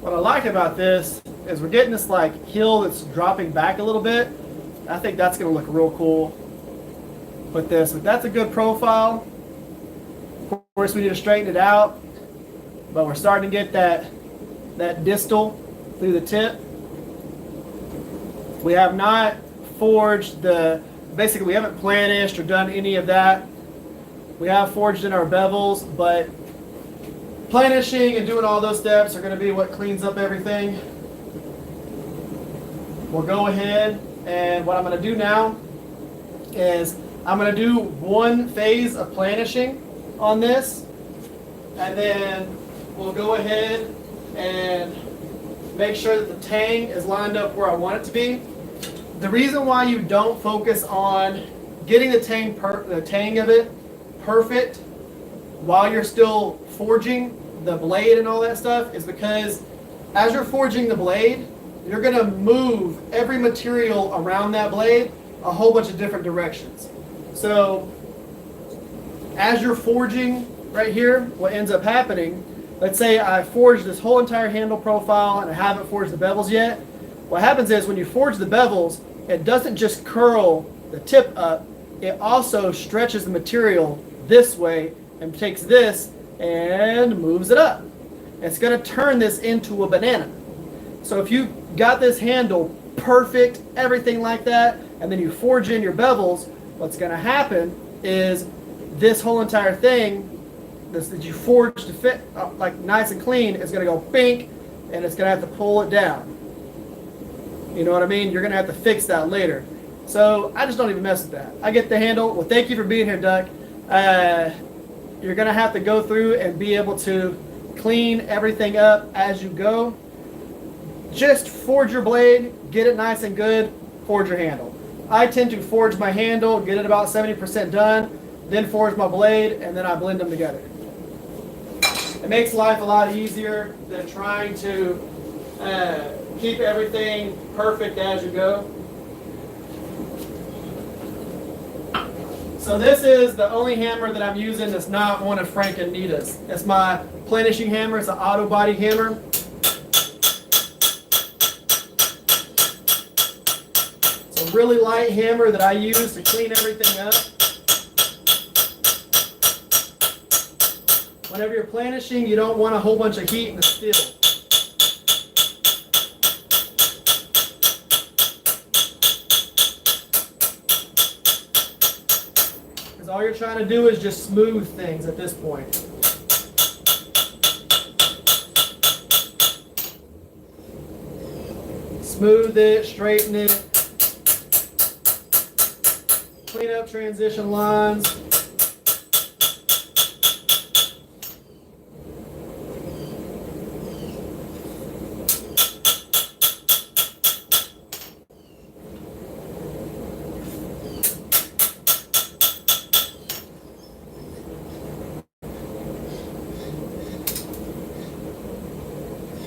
What I like about this is we're getting this like hill that's dropping back a little bit. I think that's going to look real cool with this. But that's a good profile. Of course, we need to straighten it out, but we're starting to get that distal through the tip. We have not forged basically we haven't planished or done any of that. We have forged in our bevels, but planishing and doing all those steps are going to be what cleans up everything. We'll go ahead, and what I'm going to do now is I'm going to do one phase of planishing on this, and then we'll go ahead and make sure that the tang is lined up where I want it to be. The reason why you don't focus on getting the tang of it perfect while you're still forging the blade and all that stuff is because as you're forging the blade, you're going to move every material around that blade a whole bunch of different directions. So as you're forging right here, what ends up happening, let's say I forged this whole entire handle profile and I haven't forged the bevels yet. What happens is when you forge the bevels, it doesn't just curl the tip up, it also stretches the material this way and takes this and moves it up. It's going to turn this into a banana. So if you got this handle perfect, everything like that, and then you forge in your bevels, what's going to happen is this whole entire thing that you forged to fit like nice and clean is going to go pink, and it's going to have to pull it down. You know what I mean? You're going to have to fix that later. So I just don't even mess with that. I get the handle. Well, thank you for being here, Duck. You're going to have to go through and be able to clean everything up as you go. Just forge your blade, get it nice and good, forge your handle. I tend to forge my handle, get it about 70% done, then forge my blade, and then I blend them together. It makes life a lot easier than trying to keep everything perfect as you go. So this is the only hammer that I'm using that's not one of Frank and Nita's. It's my Planishing hammer. It's an auto body hammer. It's a really light hammer that I use to clean everything up. Whenever you're planishing, you don't want a whole bunch of heat in the steel. Because all you're trying to do is just smooth things at this point. Smooth it, straighten it, clean up transition lines.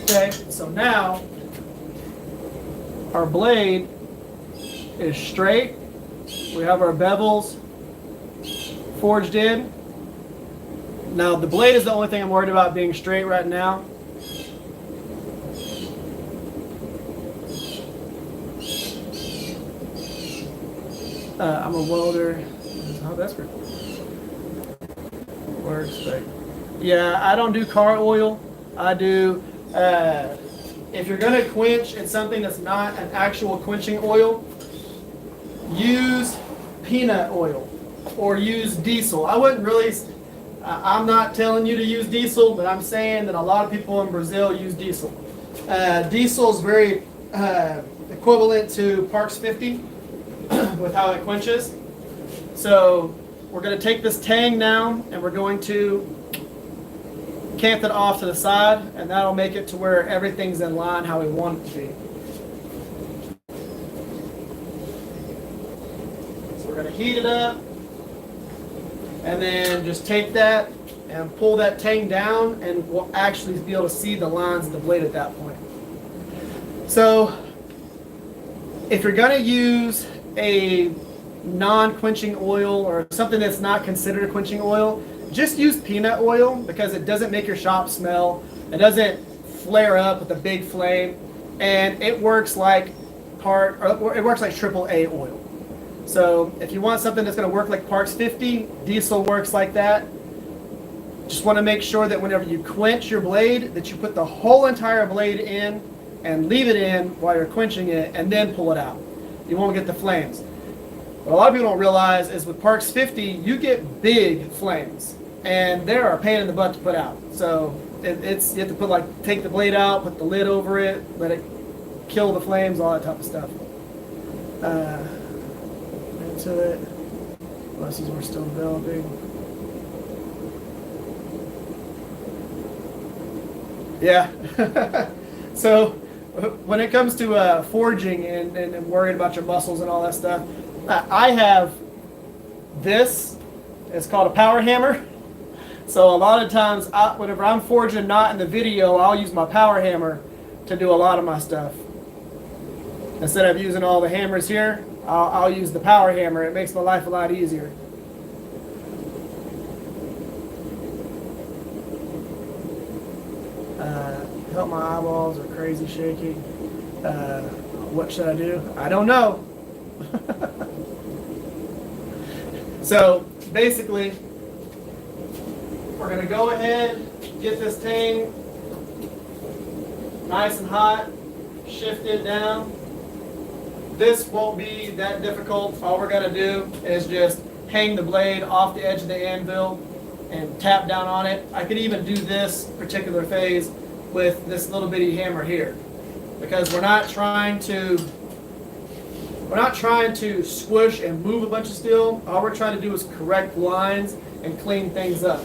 Okay, so now our blade is straight. We have our bevels forged in. Now the blade is the only thing I'm worried about being straight right now. I'm a welder. Oh, that's good. Works, but yeah, I don't do car oil. I do. If you're going to quench in something that's not an actual quenching oil, use peanut oil or use diesel. I wouldn't really, I'm not telling you to use diesel, but I'm saying that a lot of people in Brazil use diesel. Diesel is very equivalent to Parks 50 with how it quenches. So we're going to take this tang now and we're going to camp it off to the side, and that'll make it to where everything's in line how we want it to be. So we're going to heat it up, and then just take that and pull that tang down, and we'll actually be able to see the lines of the blade at that point. So if you're going to use a non-quenching oil or something that's not considered a quenching oil, just use peanut oil because it doesn't make your shop smell. It doesn't flare up with a big flame, and it works like AAA oil. So if you want something that's going to work like Parks 50, diesel works like that. Just want to make sure that whenever you quench your blade, that you put the whole entire blade in and leave it in while you're quenching it, and then pull it out. you won't get the flames. What a lot of people don't realize is with Parks 50, you get big flames, and they're a pain in the butt to put out. So it's you have to put take the blade out, put the lid over it, let it kill the flames, all that type of stuff. Into it. Unless these were still developing. Yeah. So when it comes to forging and worrying about your muscles and all that stuff, I have this. It's called a power hammer. So a lot of times, whenever I'm forging not in the video, I'll use my power hammer to do a lot of my stuff. Instead of using all the hammers here, I'll use the power hammer. It makes my life a lot easier. Help my eyeballs are crazy shaky. What should I do? I don't know. So basically, we're going to go ahead, get this tang nice and hot, shift it down. This won't be that difficult. All we're going to do is just hang the blade off the edge of the anvil and tap down on it. I could even do this particular phase with this little bitty hammer here, because we're not trying to squish and move a bunch of steel. All we're trying to do is correct lines and clean things up.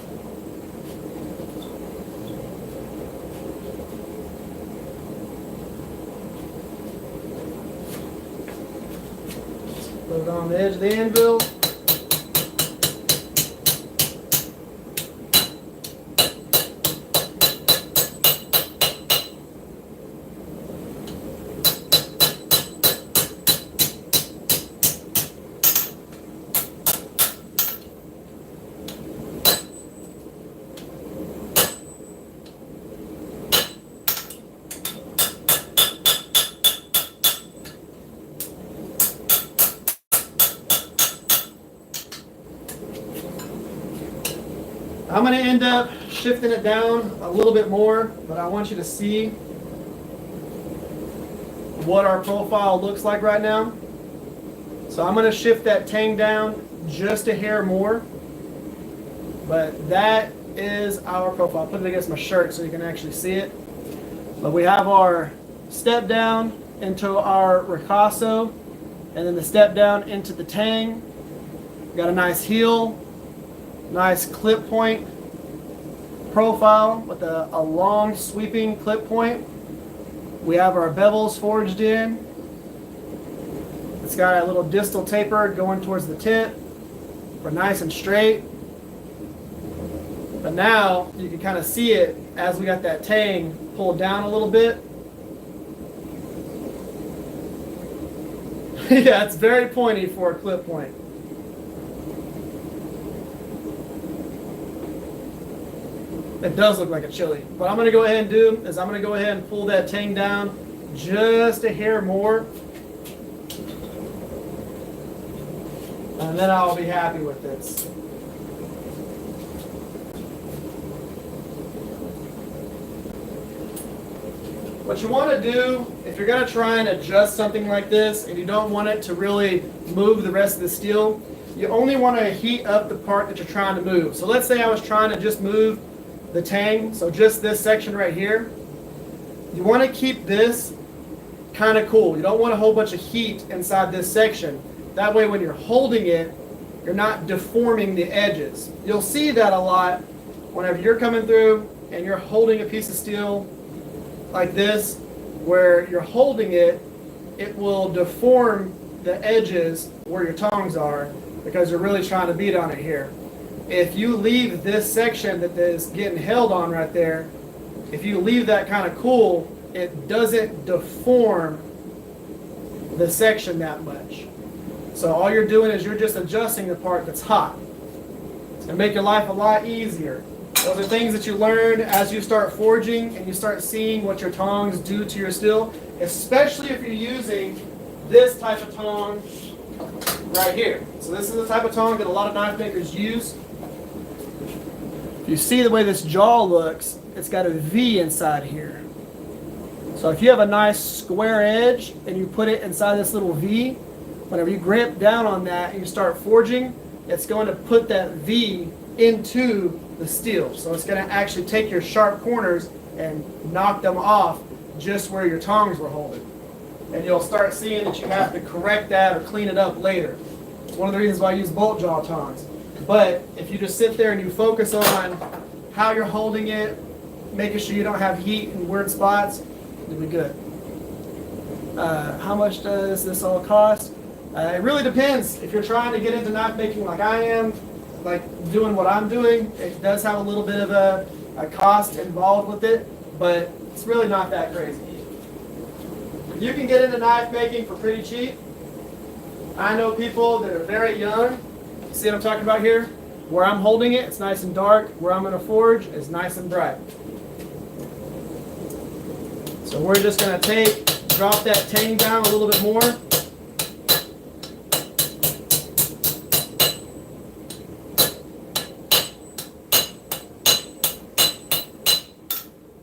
Put it on the edge of the anvil. I'm going to end up shifting it down a little bit more, but I want you to see what our profile looks like right now. So I'm going to shift that tang down just a hair more, but that is our profile. I'll put it against my shirt so you can actually see it. But we have our step down into our ricasso, and then the step down into the tang. Got a nice heel. Nice clip point profile with a long sweeping clip point. We have our bevels forged in. It's got a little distal taper going towards the tip. We're nice and straight. But now you can kind of see it as we got that tang pulled down a little bit. Yeah, it's very pointy for a clip point. It does look like a chili. What I'm going to go ahead and do is I'm going to go ahead and pull that tang down just a hair more. And then I'll be happy with this. What you want to do, if you're going to try and adjust something like this and you don't want it to really move the rest of the steel, you only want to heat up the part that you're trying to move. So let's say I was trying to just move the tang, so just this section right here. You want to keep this kind of cool. You don't want a whole bunch of heat inside this section. That way when you're holding it, you're not deforming the edges. You'll see that a lot whenever you're coming through and you're holding a piece of steel like this, where you're holding it, it will deform the edges where your tongs are because you're really trying to beat on it here. If you leave this section that is getting held on right there, if you leave that kind of cool, it doesn't deform the section that much. So all you're doing is you're just adjusting the part that's hot. It's going to make your life a lot easier. Those are things that you learn as you start forging and you start seeing what your tongs do to your steel, especially if you're using this type of tong right here. So this is the type of tong that a lot of knife makers use. If you see the way this jaw looks, it's got a V inside here. So if you have a nice square edge and you put it inside this little V, whenever you grip down on that and you start forging, it's going to put that V into the steel. So it's going to actually take your sharp corners and knock them off just where your tongs were holding. And you'll start seeing that you have to correct that or clean it up later. It's one of the reasons why I use bolt jaw tongs. But if you just sit there and you focus on how you're holding it, making sure you don't have heat in weird spots, you'll be good. How much does this all cost? It really depends. If you're trying to get into knife making like I am, like doing what I'm doing, it does have a little bit of a cost involved with it, but it's really not that crazy. You can get into knife making for pretty cheap. I know people that are very young. You see what I'm talking about here? Where I'm holding it, it's nice and dark. Where I'm going to forge is nice and bright. So we're just going to drop that tang down a little bit more.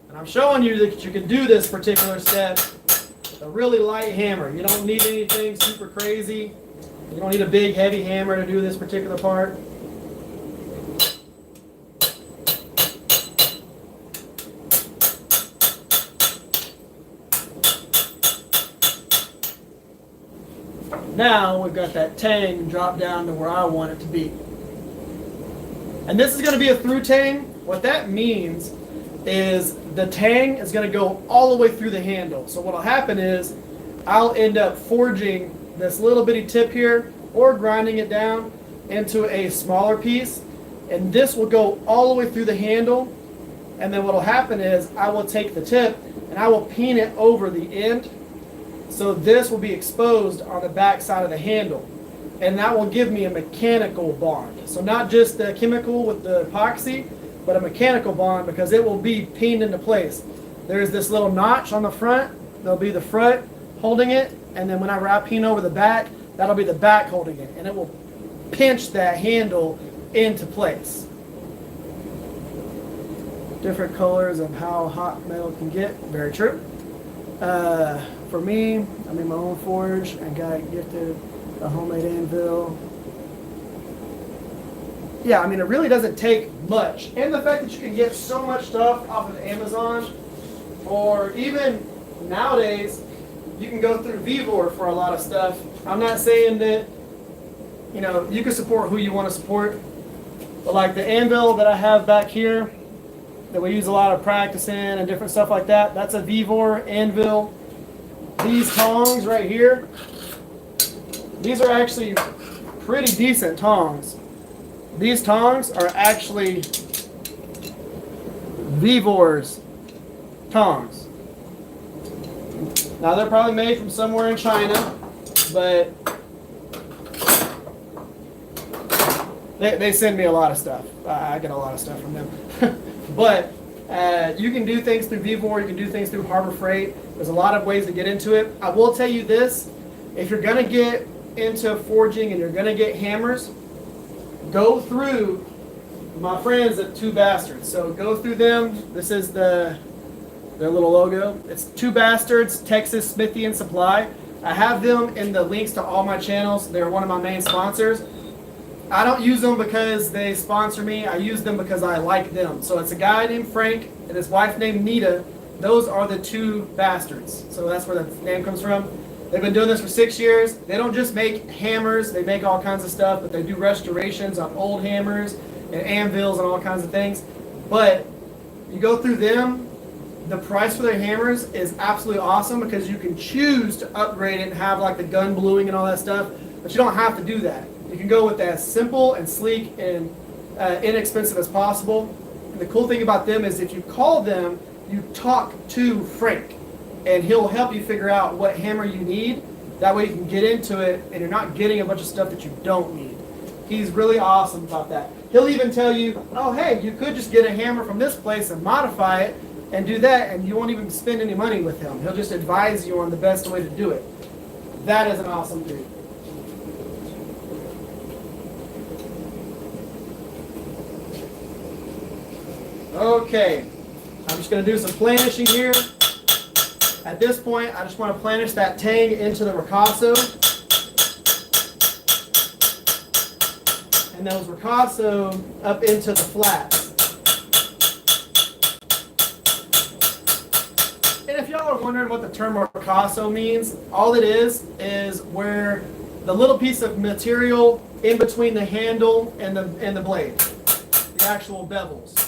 And I'm showing you that you can do this particular step with a really light hammer. You don't need anything super crazy. You don't need a big heavy hammer to do this particular part. Now we've got that tang dropped down to where I want it to be. And this is going to be a through tang. What that means is the tang is going to go all the way through the handle. So what will happen is I'll end up forging this little bitty tip here or grinding it down into a smaller piece, and this will go all the way through the handle. And then what will happen is I will take the tip and I will peen it over the end, so this will be exposed on the back side of the handle, and that will give me a mechanical bond. So not just the chemical with the epoxy, but a mechanical bond, because it will be peened into place. There's this little notch on the front. There'll be the front holding it, and then whenever I peen over the back, that'll be the back holding it, and it will pinch that handle into place. Different colors of how hot metal can get. Very true. For me, I'm in my own forge and got gifted a homemade anvil. Yeah, I mean, it really doesn't take much. And the fact that you can get so much stuff off of Amazon, or even nowadays, you can go through Vevor for a lot of stuff. I'm not saying that, you know, you can support who you want to support, but like the anvil that I have back here that we use a lot of practice in and different stuff like that, that's a Vevor anvil. These tongs right here, these are actually pretty decent tongs. These tongs are actually Vevor's tongs. Now they're probably made from somewhere in China, but they send me a lot of stuff. I get a lot of stuff from them. But you can do things through Vevor, you can do things through Harbor Freight. There's a lot of ways to get into it. I will tell you this, if you're going to get into forging and you're going to get hammers, go through my friends at Two Bastards. So go through them. This is their little logo. It's Two Bastards, Texas Smithy and Supply. I have them in the links to all my channels. They're one of my main sponsors. I don't use them because they sponsor me. I use them because I like them. So it's a guy named Frank and his wife named Nita. Those are the Two Bastards. So that's where the name comes from. They've been doing this for 6 years. They don't just make hammers. They make all kinds of stuff, but they do restorations on old hammers and anvils and all kinds of things. But you go through them, the price for their hammers is absolutely awesome, because you can choose to upgrade it and have like the gun bluing and all that stuff, but you don't have to do that. You can go with as simple and sleek and inexpensive as possible. And the cool thing about them is if you call them, you talk to Frank, and he'll help you figure out what hammer you need. That way you can get into it and you're not getting a bunch of stuff that you don't need. He's really awesome about that. He'll even tell you, oh hey, you could just get a hammer from this place and modify it and do that, and you won't even spend any money with him. He'll just advise you on the best way to do it. That is an awesome dude. Okay, I'm just going to do some planishing here. At this point, I just want to planish that tang into the ricasso. and those ricasso up into the flats. And if y'all are wondering what the term ricasso means, all it is where the little piece of material in between the handle and the blade, the actual bevels.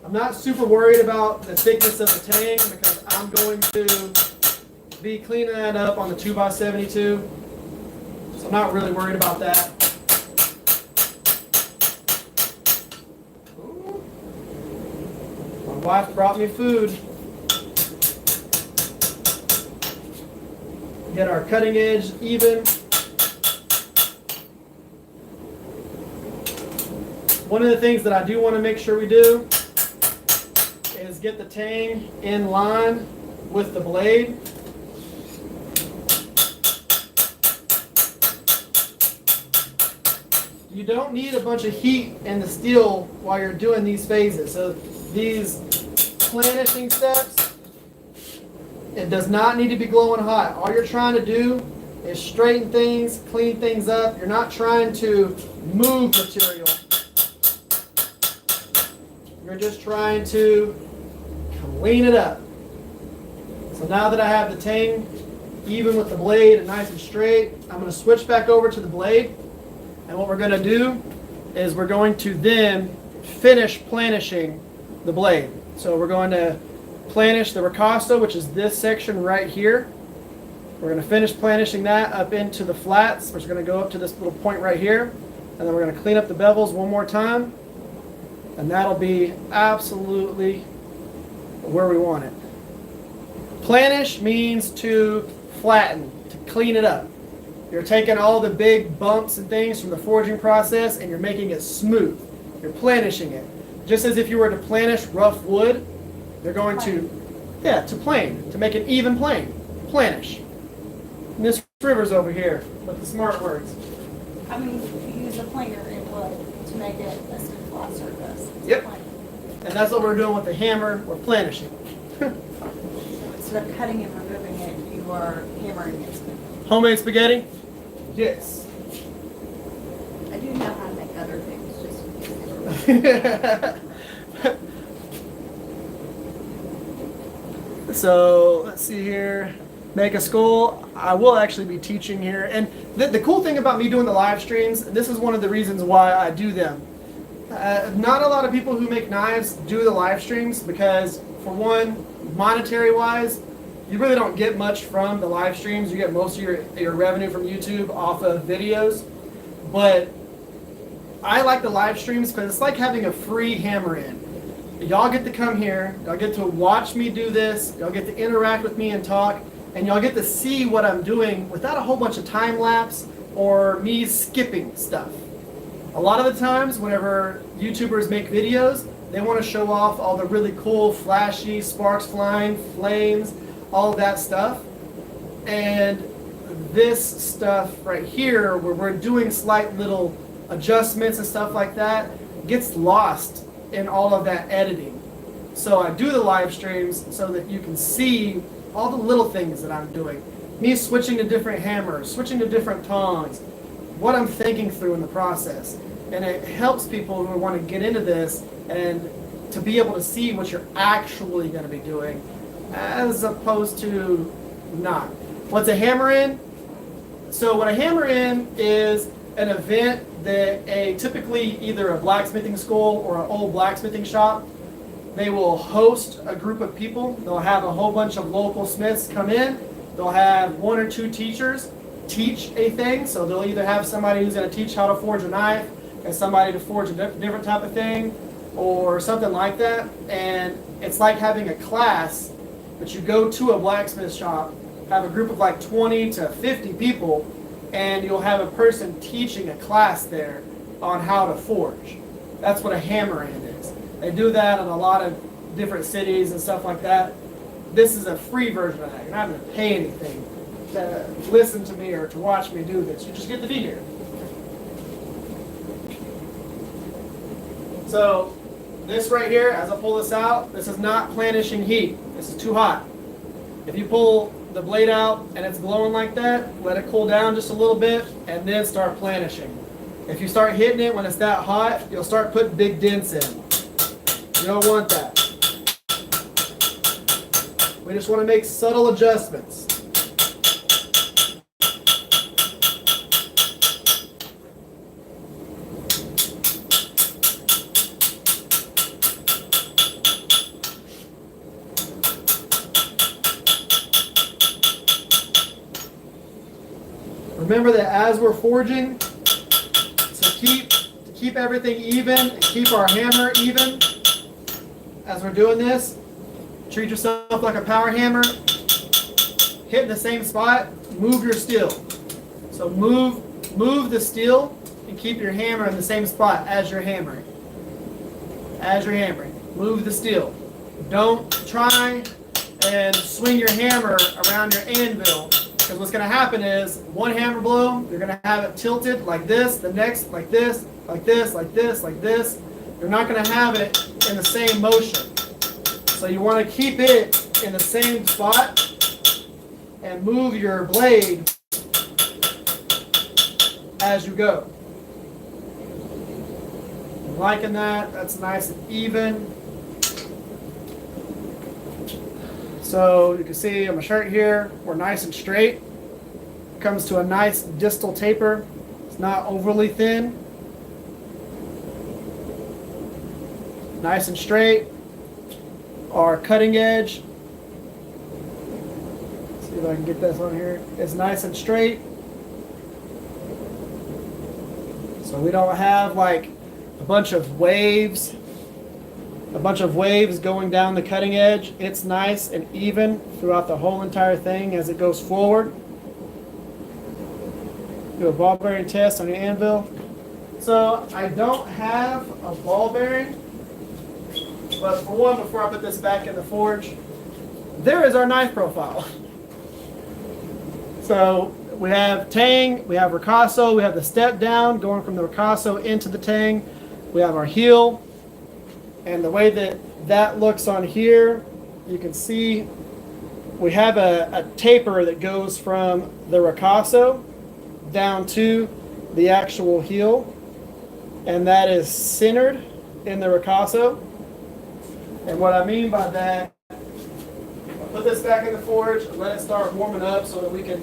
I'm not super worried about the thickness of the tang because I'm going to be cleaning that up on the 2x72. So I'm not really worried about that. Ooh. My wife brought me food. Get our cutting edge even. One of the things that I do want to make sure we do is get the tang in line with the blade. You don't need a bunch of heat in the steel while you're doing these phases. So these planishing steps, it does not need to be glowing hot. All you're trying to do is straighten things, clean things up. You're not trying to move material. You're just trying to clean it up. So now that I have the tang even with the blade and nice and straight, I'm going to switch back over to the blade. And what we're going to do is we're going to then finish planishing the blade. So we're going to planish the ricasso, which is this section right here. We're going to finish planishing that up into the flats. We're just going to go up to this little point right here. And then we're going to clean up the bevels one more time. And that'll be absolutely where we want it. Planish means to flatten, to clean it up. You're taking all the big bumps and things from the forging process and you're making it smooth. You're planishing it. Just as if you were to planish rough wood, they're going to plane, to make an even plane. Planish. And this River's over here with the smart words. I mean, you use a planer in wood to make it a smooth flat surface. Yep. And that's what we're doing with the hammer. We're planishing. Instead of cutting and removing it, you are hammering it. Homemade spaghetti? Yes. I do know how to make other things, just So let's see here. Make a skull. I will actually be teaching here. And the cool thing about me doing the live streams, this is one of the reasons why I do them. Not a lot of people who make knives do the live streams because, for one, monetary wise, you really don't get much from the live streams. You get most of your revenue from YouTube off of videos. But I like the live streams because it's like having a free hammer in. Y'all get to come here. Y'all get to watch me do this. Y'all get to interact with me and talk. And y'all get to see what I'm doing without a whole bunch of time lapse or me skipping stuff. A lot of the times whenever YouTubers make videos, they want to show off all the really cool, flashy, sparks flying, flames, all of that stuff. And this stuff right here, where we're doing slight little adjustments and stuff like that, gets lost in all of that editing. So I do the live streams so that you can see all the little things that I'm doing. Me switching to different hammers, switching to different tongs, what I'm thinking through in the process. And it helps people who want to get into this and to be able to see what you're actually going to be doing as opposed to not. What's a hammer in? So what a hammer in is an event that typically either a blacksmithing school or an old blacksmithing shop, they will host a group of people. They'll have a whole bunch of local smiths come in. They'll have one or two teachers teach a thing. So they'll either have somebody who's going to teach how to forge a knife and somebody to forge a different type of thing or something like that. And it's like having a class, but you go to a blacksmith shop, have a group of like 20 to 50 people, and you'll have a person teaching a class there on how to forge. That's what a hammer in is. They do that in a lot of different cities and stuff like that. This is a free version of that. You're not going to pay anything to listen to me or to watch me do this. You just get to be here. So this right here, as I pull this out, this is not planishing heat. This is too hot. If you pull the blade out and it's glowing like that, let it cool down just a little bit and then start planishing. If you start hitting it when it's that hot, you'll start putting big dents in. You don't want that. We just want to make subtle adjustments. Remember that as we're forging, to keep everything even and keep our hammer even, as we're doing this, treat yourself like a power hammer. Hit in the same spot, move your steel. So move the steel and keep your hammer in the same spot as you're hammering. As you're hammering, move the steel. Don't try and swing your hammer around your anvil. Because what's going to happen is one hammer blow, you're going to have it tilted like this, the next like this, like this, like this, like this. You're not going to have it in the same motion. So you want to keep it in the same spot and move your blade as you go. I'm liking that. That's nice and even. So you can see on my shirt here, we're nice and straight. Comes to a nice distal taper. It's not overly thin. Nice and straight. Our cutting edge, let's see if I can get this on here, is nice and straight. So we don't have like a bunch of waves going down the cutting edge. It's nice and even throughout the whole entire thing as it goes forward. Do a ball bearing test on your anvil. So I don't have a ball bearing, but for one, before I put this back in the forge, there is our knife profile. So we have tang, we have ricasso, we have the step down going from the ricasso into the tang. We have our heel. And the way that looks on here, you can see we have a taper that goes from the ricasso down to the actual heel. And that is centered in the ricasso. And what I mean by that, I'll put this back in the forge and let it start warming up so that we can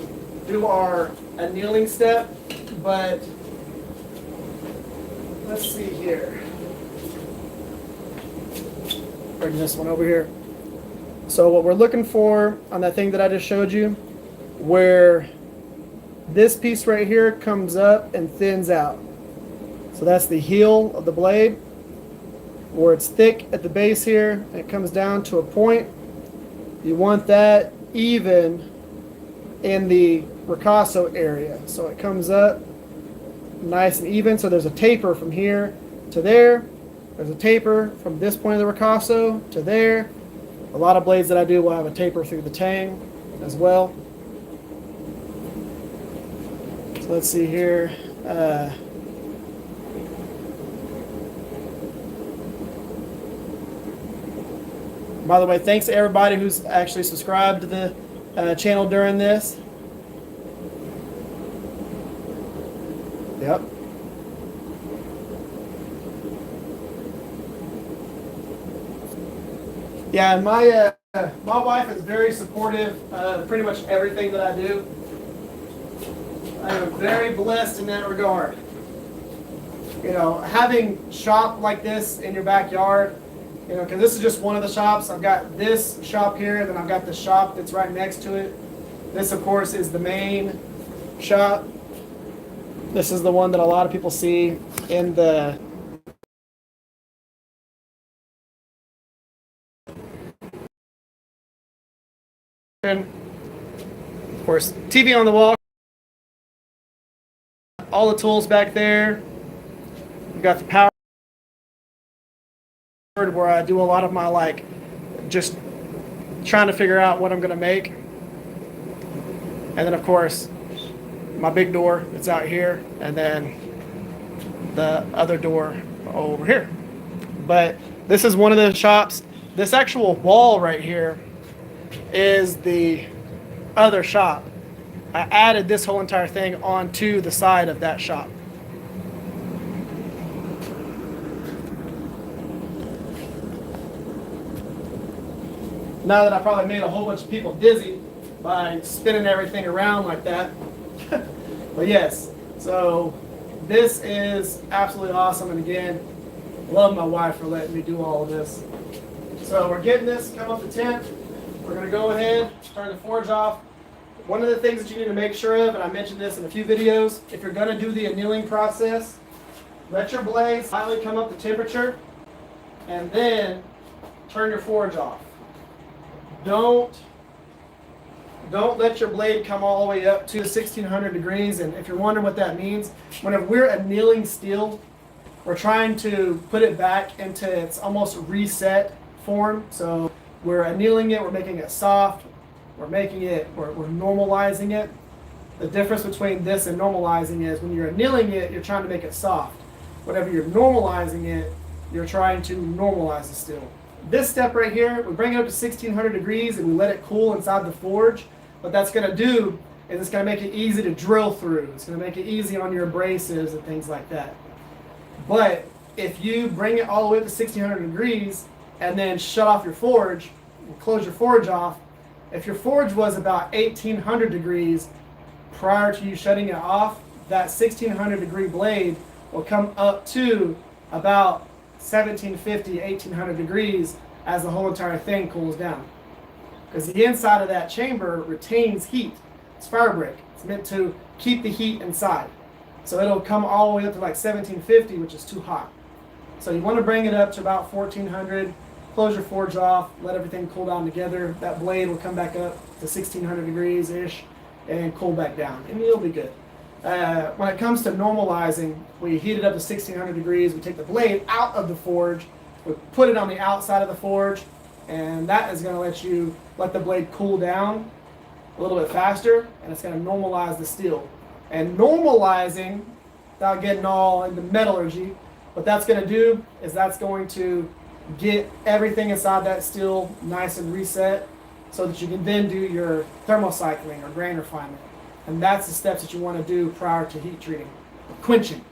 do our annealing step. But let's see here. Bring this one over here. So what we're looking for on that thing that I just showed you, where this piece right here comes up and thins out. So that's the heel of the blade, where it's thick at the base here and it comes down to a point. You want that even in the ricasso area. So it comes up nice and even. So there's a taper from here to there. There's a taper from this point of the ricasso to there. A lot of blades that I do will have a taper through the tang as well. So let's see here. By the way, thanks to everybody who's actually subscribed to the channel during this. Yep. Yeah, and my wife is very supportive of pretty much everything that I do. I am very blessed in that regard. You know, having shop like this in your backyard, you know, because this is just one of the shops. I've got this shop here, then I've got the shop that's right next to it. This, of course, is the main shop. This is the one that a lot of people see in the of course, TV on the wall. All the tools back there. We've got the power where I do a lot of my like just trying to figure out what I'm going to make. And then of course my big door that's out here, and then the other door over here. But this is one of the shops. This actual wall right here is the other shop. I added this whole entire thing onto the side of that shop. Now that I probably made a whole bunch of people dizzy by spinning everything around like that. But yes, so this is absolutely awesome. And again, love my wife for letting me do all of this. So we're getting this, come up to temp. We're going to go ahead, turn the forge off. One of the things that you need to make sure of, and I mentioned this in a few videos, if you're going to do the annealing process, let your blade slightly come up to temperature and then turn your forge off. Don't let your blade come all the way up to 1600 degrees. And if you're wondering what that means, whenever we're annealing steel, we're trying to put it back into its almost reset form. So we're annealing it, we're making it soft, we're normalizing it. The difference between this and normalizing is when you're annealing it, you're trying to make it soft. Whenever you're normalizing it, you're trying to normalize the steel. This step right here, we bring it up to 1600 degrees and we let it cool inside the forge. What that's going to do is it's going to make it easy to drill through. It's going to make it easy on your abrasives and things like that. But if you bring it all the way up to 1600 degrees and then shut off your forge and close your forge off, if your forge was about 1800 degrees prior to you shutting it off, that 1600 degree blade will come up to about 1750, 1800 degrees as the whole entire thing cools down. Because the inside of that chamber retains heat. It's fire brick. It's meant to keep the heat inside. So it'll come all the way up to like 1750, which is too hot. So you want to bring it up to about 1400, close your forge off, let everything cool down together. That blade will come back up to 1600 degrees-ish and cool back down, and you'll be good. When it comes to normalizing, we heat it up to 1600 degrees, we take the blade out of the forge, we put it on the outside of the forge, and that is going to let the blade cool down a little bit faster, and it's going to normalize the steel. And normalizing, without getting all into metallurgy, what that's going to do is that's going to get everything inside that steel nice and reset so that you can then do your thermocycling or grain refinement. And that's the steps that you want to do prior to heat treating, quenching.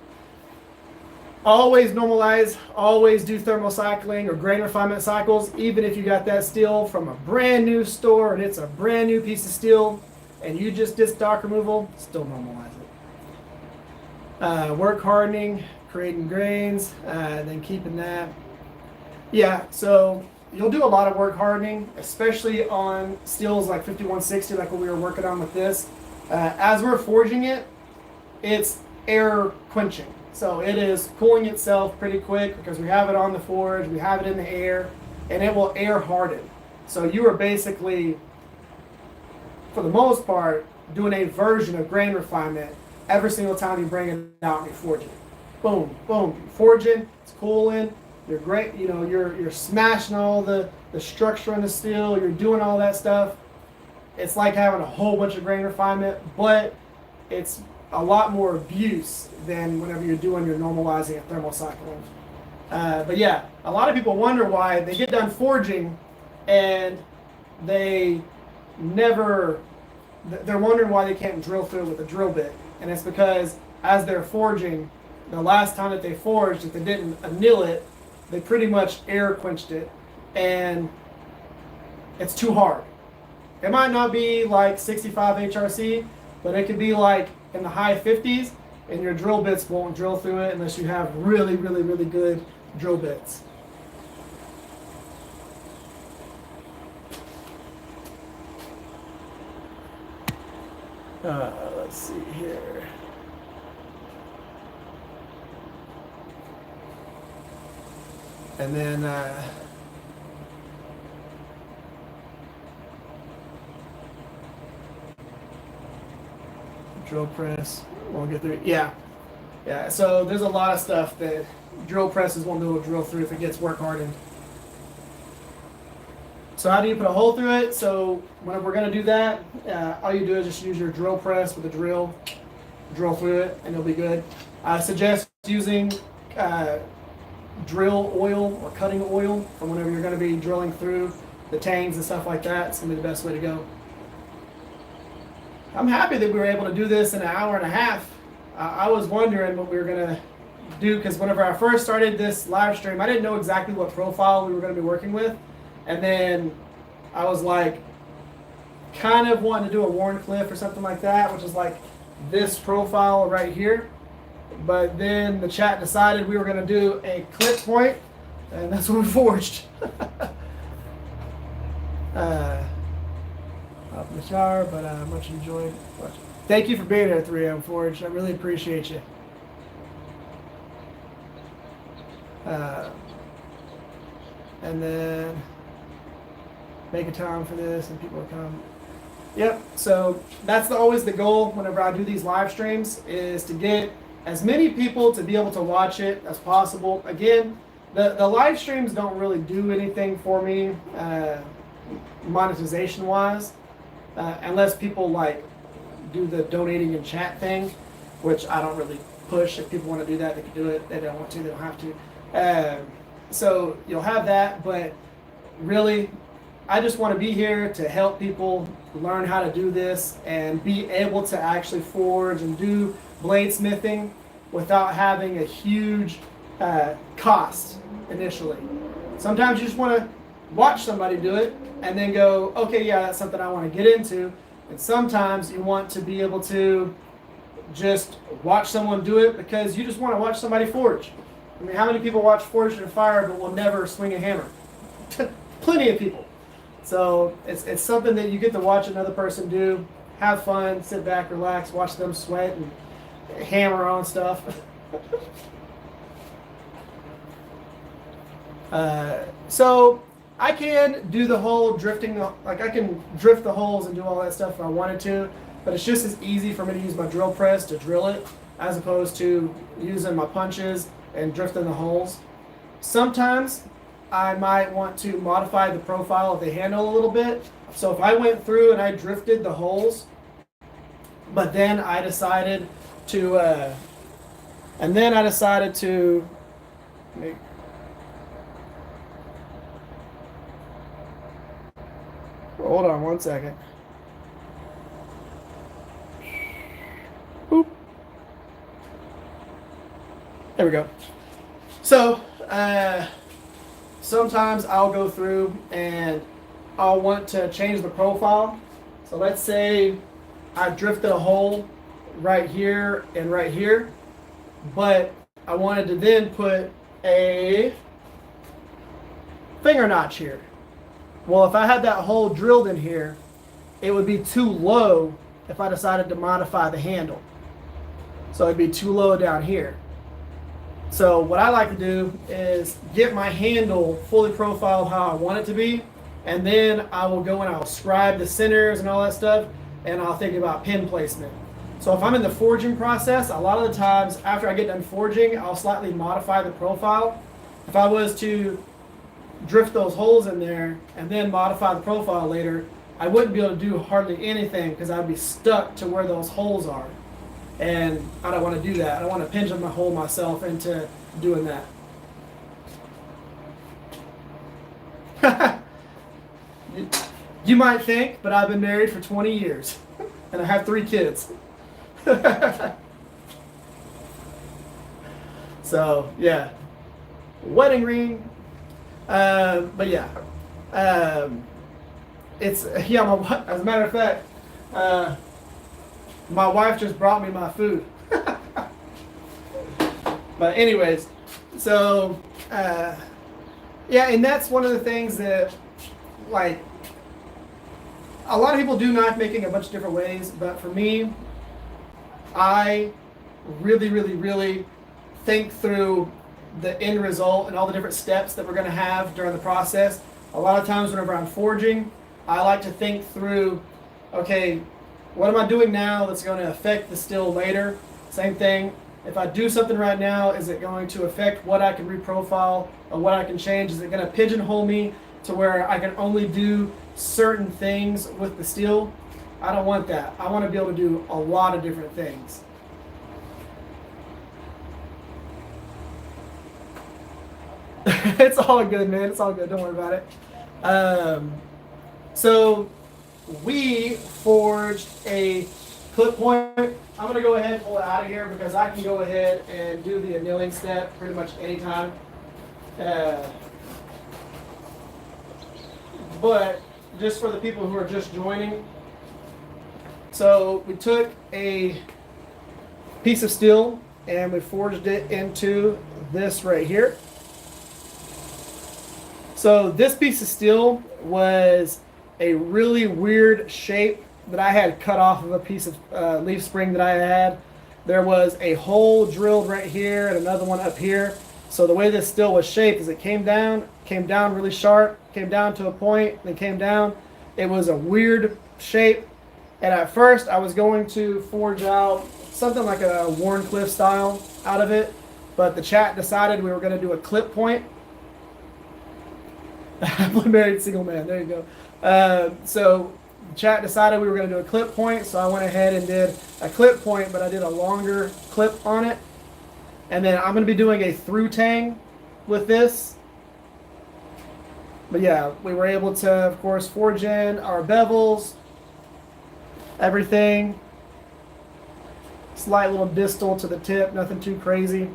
Always normalize, always do thermocycling or grain refinement cycles, even if you got that steel from a brand new store and it's a brand new piece of steel and you just did stock removal, still normalize it. Work hardening, creating grains, then keeping that. Yeah, so you'll do a lot of work hardening, especially on steels like 5160, like what we were working on with this. As we're forging it, it's air quenching. So it is cooling itself pretty quick because we have it on the forge, we have it in the air, and it will air harden. So you are basically, for the most part, doing a version of grain refinement every single time you bring it out and you forge it. Boom, boom, you're forging, it's cooling, you're great, you're smashing all the structure in the steel, you're doing all that stuff. It's like having a whole bunch of grain refinement, but it's a lot more abuse than whenever you're doing your normalizing and thermocycling. But yeah, a lot of people wonder why they get done forging and they're wondering why they can't drill through it with a drill bit. And it's because as they're forging, the last time that they forged, if they didn't anneal it, they pretty much air quenched it, and it's too hard. It might not be like 65 HRC, but it could be like in the high 50s, and your drill bits won't drill through it unless you have really, really, really good drill bits. Let's see here. And then drill press, won't get through. Yeah. So there's a lot of stuff that drill presses won't be able to drill through if it gets work hardened. So how do you put a hole through it? So when we're going to do that, all you do is just use your drill press with a drill through it, and it'll be good. I suggest using drill oil or cutting oil for whenever you're going to be drilling through the tangs and stuff like that. It's gonna be the best way to go. I'm happy that we were able to do this in an hour and a half. I was wondering what we were gonna do, because whenever I first started this live stream, I didn't know exactly what profile we were gonna be working with, and then I was like kind of wanting to do a Warncliffe or something like that, which is like this profile right here. But then the chat decided we were going to do a clip point, and that's what we forged. Up in the shower, but much enjoyed. Thank you for being here, 3M Forge. I really appreciate you. And then make a time for this, and people will come. Yep. So that's always the goal whenever I do these live streams, is to get as many people to be able to watch it as possible. Again, the live streams don't really do anything for me monetization wise, unless people like do the donating in chat thing, which I don't really push. If people want to do that, they can do it. They don't want to, they don't have to. So you'll have that, but really I just want to be here to help people learn how to do this and be able to actually forge and do bladesmithing without having a huge cost initially. Sometimes you just want to watch somebody do it and then go, okay, yeah, that's something I want to get into. And sometimes you want to be able to just watch someone do it because you just want to watch somebody forge. I mean, how many people watch Forged in Fire but will never swing a hammer? Plenty of people. So it's something that you get to watch another person do, have fun, sit back, relax, watch them sweat and hammer on stuff. So I can do the whole drifting, like I can drift the holes and do all that stuff if I wanted to, but it's just as easy for me to use my drill press to drill it as opposed to using my punches and drifting the holes. Sometimes I might want to modify the profile of the handle a little bit. So if I went through and I drifted the holes, but then I decided to, make, hold on one second. Boop. There we go. So, sometimes I'll go through and I'll want to change the profile. So let's say I drifted a hole right here and right here, but I wanted to then put a finger notch here. Well, if I had that hole drilled in here, it would be too low if I decided to modify the handle. So it'd be too low down here. So what I like to do is get my handle fully profiled how I want it to be, and then I will go and I'll scribe the centers and all that stuff, and I'll think about pin placement. So if I'm in the forging process, a lot of the times after I get done forging, I'll slightly modify the profile. If I was to drift those holes in there and then modify the profile later, I wouldn't be able to do hardly anything because I'd be stuck to where those holes are. And I don't want to do that. I don't want to pigeon my hole myself into doing that. You might think, but I've been married for 20 years and I have 3 kids. So yeah, wedding ring. But yeah, it's, yeah, as a matter of fact, my wife just brought me my food. But anyways, so yeah, and that's one of the things that, like, a lot of people do knife making a bunch of different ways, but for me, I really think through the end result and all the different steps that we're going to have during the process. A lot of times whenever I'm forging, I like to think through, okay, what am I doing now that's going to affect the steel later? Same thing, if I do something right now, is it going to affect what I can reprofile or what I can change? Is it going to pigeonhole me to where I can only do certain things with the steel? I don't want that. I want to be able to do a lot of different things. It's all good, man. It's all good. Don't worry about it. So we forged a clip point. I'm gonna go ahead and pull it out of here because I can go ahead and do the annealing step pretty much anytime. But just for the people who are just joining, so we took a piece of steel and we forged it into this right here. So this piece of steel was a really weird shape that I had cut off of a piece of leaf spring that I had. There was a hole drilled right here and another one up here. So the way this steel was shaped is it came down really sharp, came down to a point, then came down. It was a weird shape. And at first I was going to forge out something like a Warncliffe style out of it, but the chat decided we were going to do a clip point. Married single man, there you go. So the chat decided we were going to do a clip point, so I went ahead and did a clip point, but I did a longer clip on it. And then I'm going to be doing a through tang with this. But yeah, we were able to, of course, forge in our bevels, everything. Slight little distal to the tip, nothing too crazy.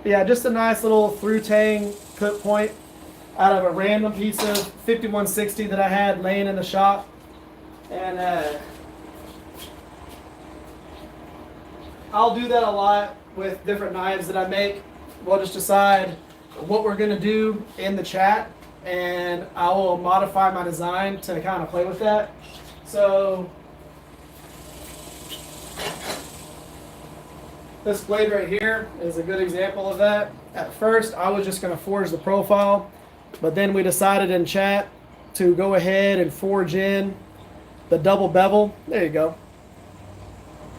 But yeah, just a nice little through tang clip point out of a random piece of 5160 that I had laying in the shop. And I'll do that a lot with different knives that I make. We'll just decide what we're going to do in the chat, and I will modify my design to kind of play with that. So this blade right here is a good example of that. At first, I was just going to forge the profile, but then we decided in chat to go ahead and forge in the double bevel. There you go.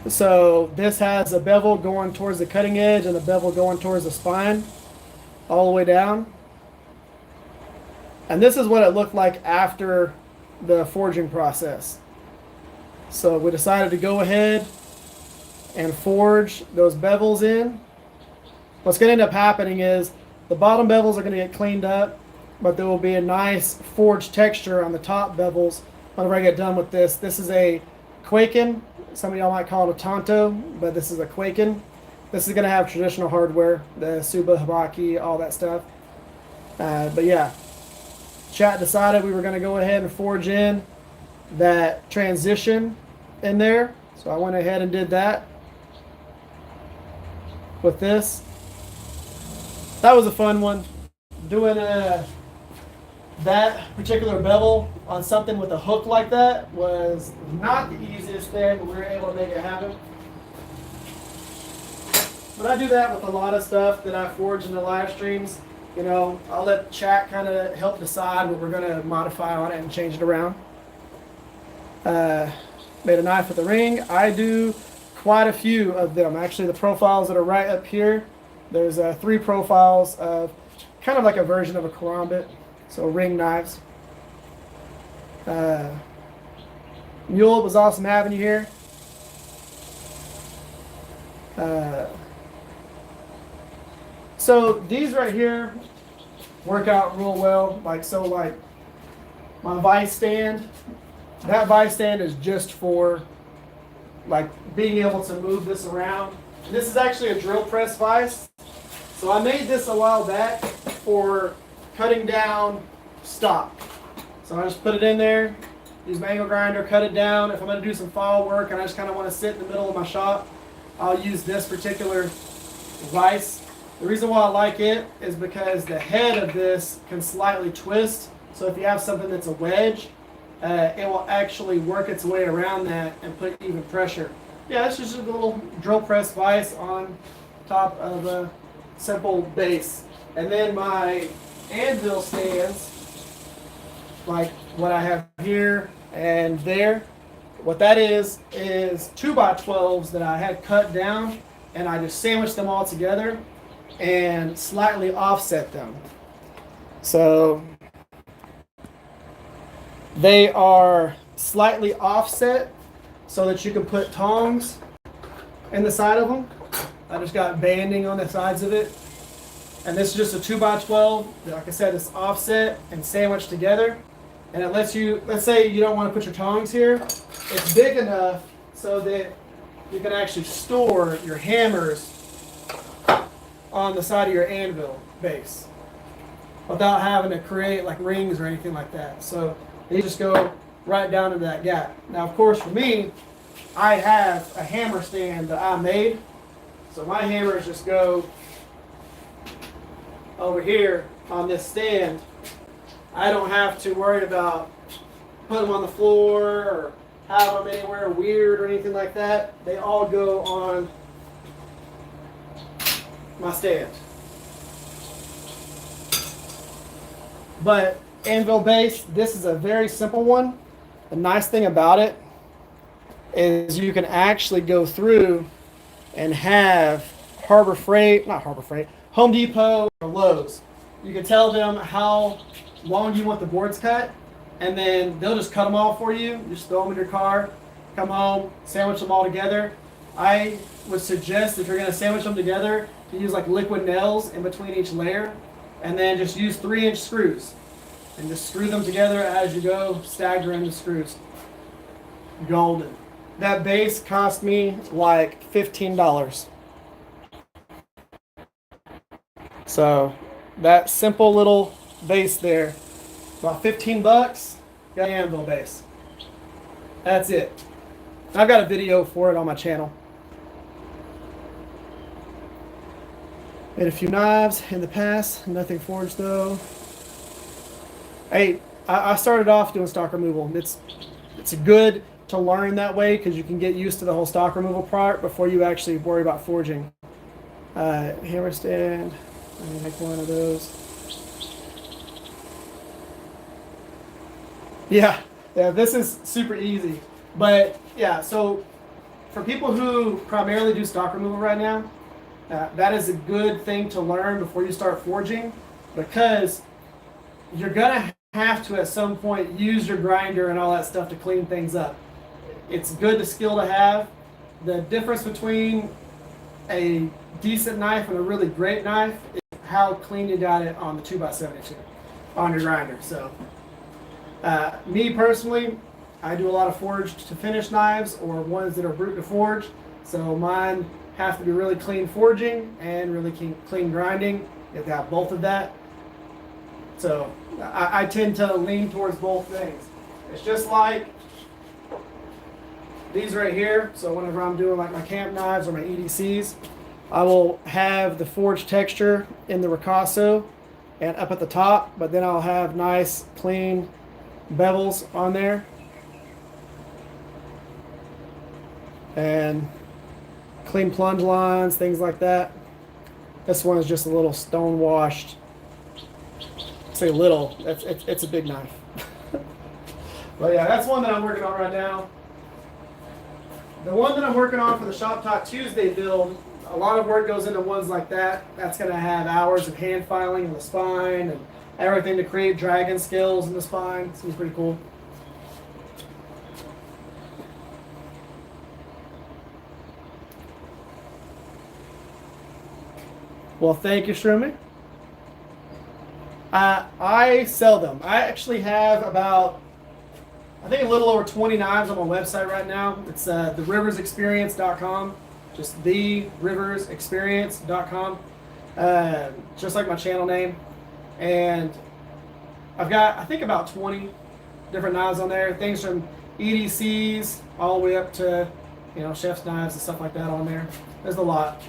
So this has a bevel going towards the cutting edge and a bevel going towards the spine all the way down. And this is what it looked like after the forging process. So we decided to go ahead and forge those bevels in. What's going to end up happening is the bottom bevels are going to get cleaned up, but there will be a nice forged texture on the top bevels whenever I get done with this. This is a Quaken. Some of y'all might call it a Tonto, but this is a Quaken. This is going to have traditional hardware, the Suba, Habaki, all that stuff. But yeah, chat decided we were going to go ahead and forge in that transition in there. So I went ahead and did that with this. That was a fun one. Doing that particular bevel on something with a hook like that was not the easiest thing, but we were able to make it happen. But I do that with a lot of stuff that I forge in the live streams. You know, I'll let chat kind of help decide what we're going to modify on it and change it around. Made a knife with a ring. I do quite a few of them. Actually, the profiles that are right up here, there's 3 profiles of kind of like a version of a karambit. So ring knives. Mule, it was awesome having you here. So these right here work out real well. Like my vice stand. That vice stand is just for like being able to move this around. And this is actually a drill press vice. So I made this a while back for cutting down stock. So I just put it in there, use my angle grinder, cut it down. If I'm going to do some file work and I just kind of want to sit in the middle of my shop, I'll use this particular vise. The reason why I like it is because the head of this can slightly twist. So if you have something that's a wedge, it will actually work its way around that and put even pressure. Yeah, it's just a little drill press vise on top of a simple base. And then my anvil stands, like what I have here and there. What that is 2x12s that I had cut down, and I just sandwiched them all together and slightly offset them. So they are slightly offset so that you can put tongs in the side of them. I just got banding on the sides of it. And this is just a 2x12. Like I said, it's offset and sandwiched together. And it lets you, let's say you don't want to put your tongs here. It's big enough so that you can actually store your hammers on the side of your anvil base without having to create like rings or anything like that. So they just go right down into that gap. Now, of course, for me, I have a hammer stand that I made. So my hammers just go over here on this stand. I don't have to worry about putting them on the floor or have them anywhere weird or anything like that. They all go on my stand. But anvil base, this is a very simple one. The nice thing about it is you can actually go through and have Home Depot or Lowe's. You can tell them how long you want the boards cut, and then they'll just cut them all for you. You just throw them in your car, come home, sandwich them all together. I would suggest if you're going to sandwich them together to use like liquid nails in between each layer, and then just use 3-inch screws and just screw them together as you go, staggering the screws. Golden. That base cost me like $15. So that simple little base there, about 15 bucks, got an anvil base. That's it. I've got a video for it on my channel. Made a few knives in the past, nothing forged though. Hey, I started off doing stock removal. It's good to learn that way because you can get used to the whole stock removal part before you actually worry about forging. Hammer stand, let me make one of those. Yeah, this is super easy. But yeah, so for people who primarily do stock removal right now, that is a good thing to learn before you start forging, because you're gonna have to at some point use your grinder and all that stuff to clean things up. It's good skill to have. The difference between a decent knife and a really great knife is how clean you got it on the 2x72 on your grinder. So me personally, I do a lot of forged to finish knives or ones that are brute to forge. So mine have to be really clean forging and really clean grinding. You have to have both of that. So I tend to lean towards both things. It's just like these right here. So whenever I'm doing like my camp knives or my EDCs, I will have the forged texture in the ricasso and up at the top, but then I'll have nice clean bevels on there. And clean plunge lines, things like that. This one is just a little stone washed. Say little, it's a big knife. But yeah, that's one that I'm working on right now. The one that I'm working on for the Shop Talk Tuesday build, a lot of work goes into ones like that. That's going to have hours of hand filing in the spine and everything to create dragon scales in the spine. It's going to be pretty cool. Well, thank you, Shroomy. I sell them. I actually have about, I think a little over 20 knives on my website right now. It's theriversexperience.com. Just theriversexperience.com. Just like my channel name. And I've got, I think, about 20 different knives on there. Things from EDCs all the way up to, chef's knives and stuff like that on there. There's a lot.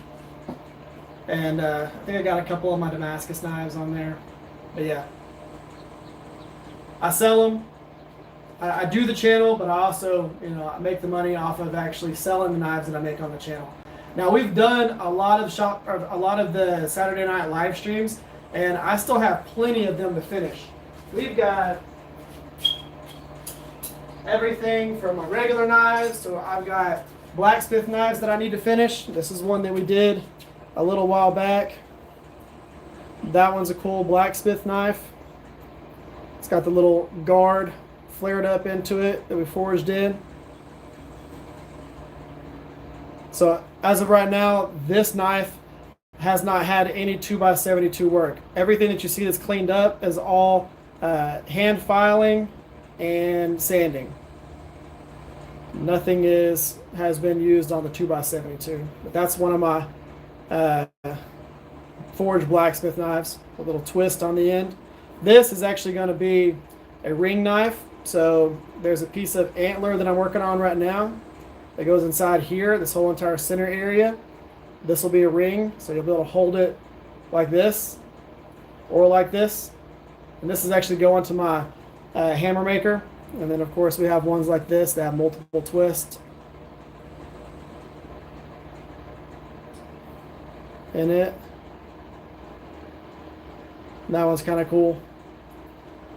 And I think I got a couple of my Damascus knives on there. But yeah, I sell them. I do the channel, but I also, I make the money off of actually selling the knives that I make on the channel. Now we've done a lot of the Saturday night live streams, and I still have plenty of them to finish. We've got everything from a regular knives to I've got blacksmith knives that I need to finish. This is one that we did a little while back. That one's a cool blacksmith knife. It's got the little guard flared up into it that we forged in. So as of right now, this knife has not had any 2x72 work. Everything that you see that's cleaned up is all hand filing and sanding. Nothing has been used on the 2x72. But that's one of my forged blacksmith knives, a little twist on the end. This is actually going to be a ring knife. So there's a piece of antler that I'm working on right now that goes inside here, this whole entire center area. This will be a ring, so you'll be able to hold it like this or like this. And this is actually going to my hammer maker. And then of course we have ones like this that have multiple twists in it. And that one's kind of cool.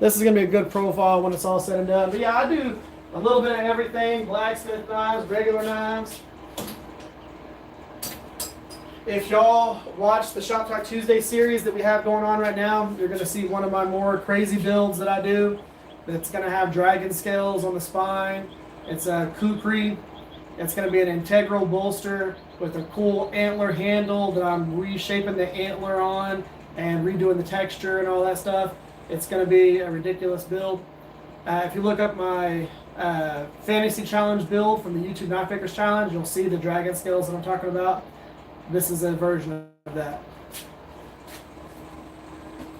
This is going to be a good profile when it's all said and done. But yeah, I do a little bit of everything. Blacksmith knives, regular knives. If y'all watch the Shop Talk Tuesday series that we have going on right now, you're going to see one of my more crazy builds that I do. It's going to have dragon scales on the spine. It's a kukri. It's going to be an integral bolster with a cool antler handle that I'm reshaping the antler on and redoing the texture and all that stuff. It's going to be a ridiculous build. If you look up my fantasy challenge build from the YouTube Knife Makers Challenge, you'll see the dragon scales that I'm talking about. This is a version of that.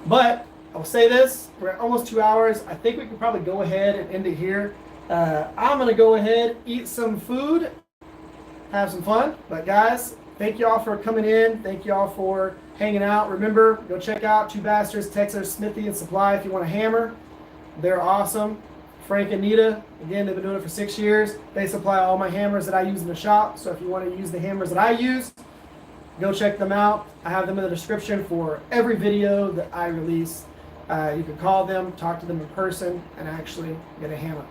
But I'll say this, we're at almost 2 hours. I think we can probably go ahead and end it here. I'm going to go ahead, eat some food, have some fun. But guys, thank y'all for coming in. Thank y'all for hanging out. Remember, go check out Two Bastards, Texas Smithy and Supply if you want a hammer. They're awesome. Frank and Nita, again, they've been doing it for 6 years. They supply all my hammers that I use in the shop. So if you want to use the hammers that I use, go check them out. I have them in the description for every video that I release. You can call them, talk to them in person, and actually get a hammer.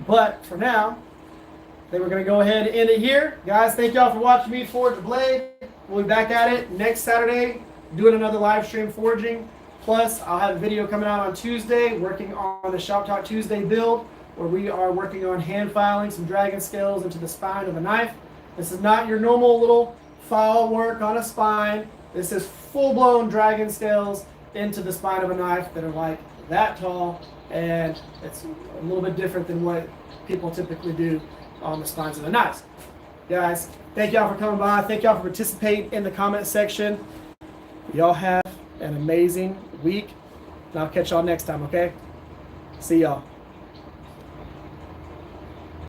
But for now, I think we're going to go ahead and end it here. Guys, thank y'all for watching me forge a blade. We'll be back at it next Saturday, doing another live stream forging. Plus, I'll have a video coming out on Tuesday, working on the Shop Talk Tuesday build, where we are working on hand filing some dragon scales into the spine of a knife. This is not your normal little file work on a spine. This is full-blown dragon scales into the spine of a knife that are like that tall, and it's a little bit different than what people typically do on the spines of the knives. Guys, thank y'all for coming by. Thank y'all for participating in the comment section. Y'all have an amazing week, and I'll catch y'all next time, okay? See y'all.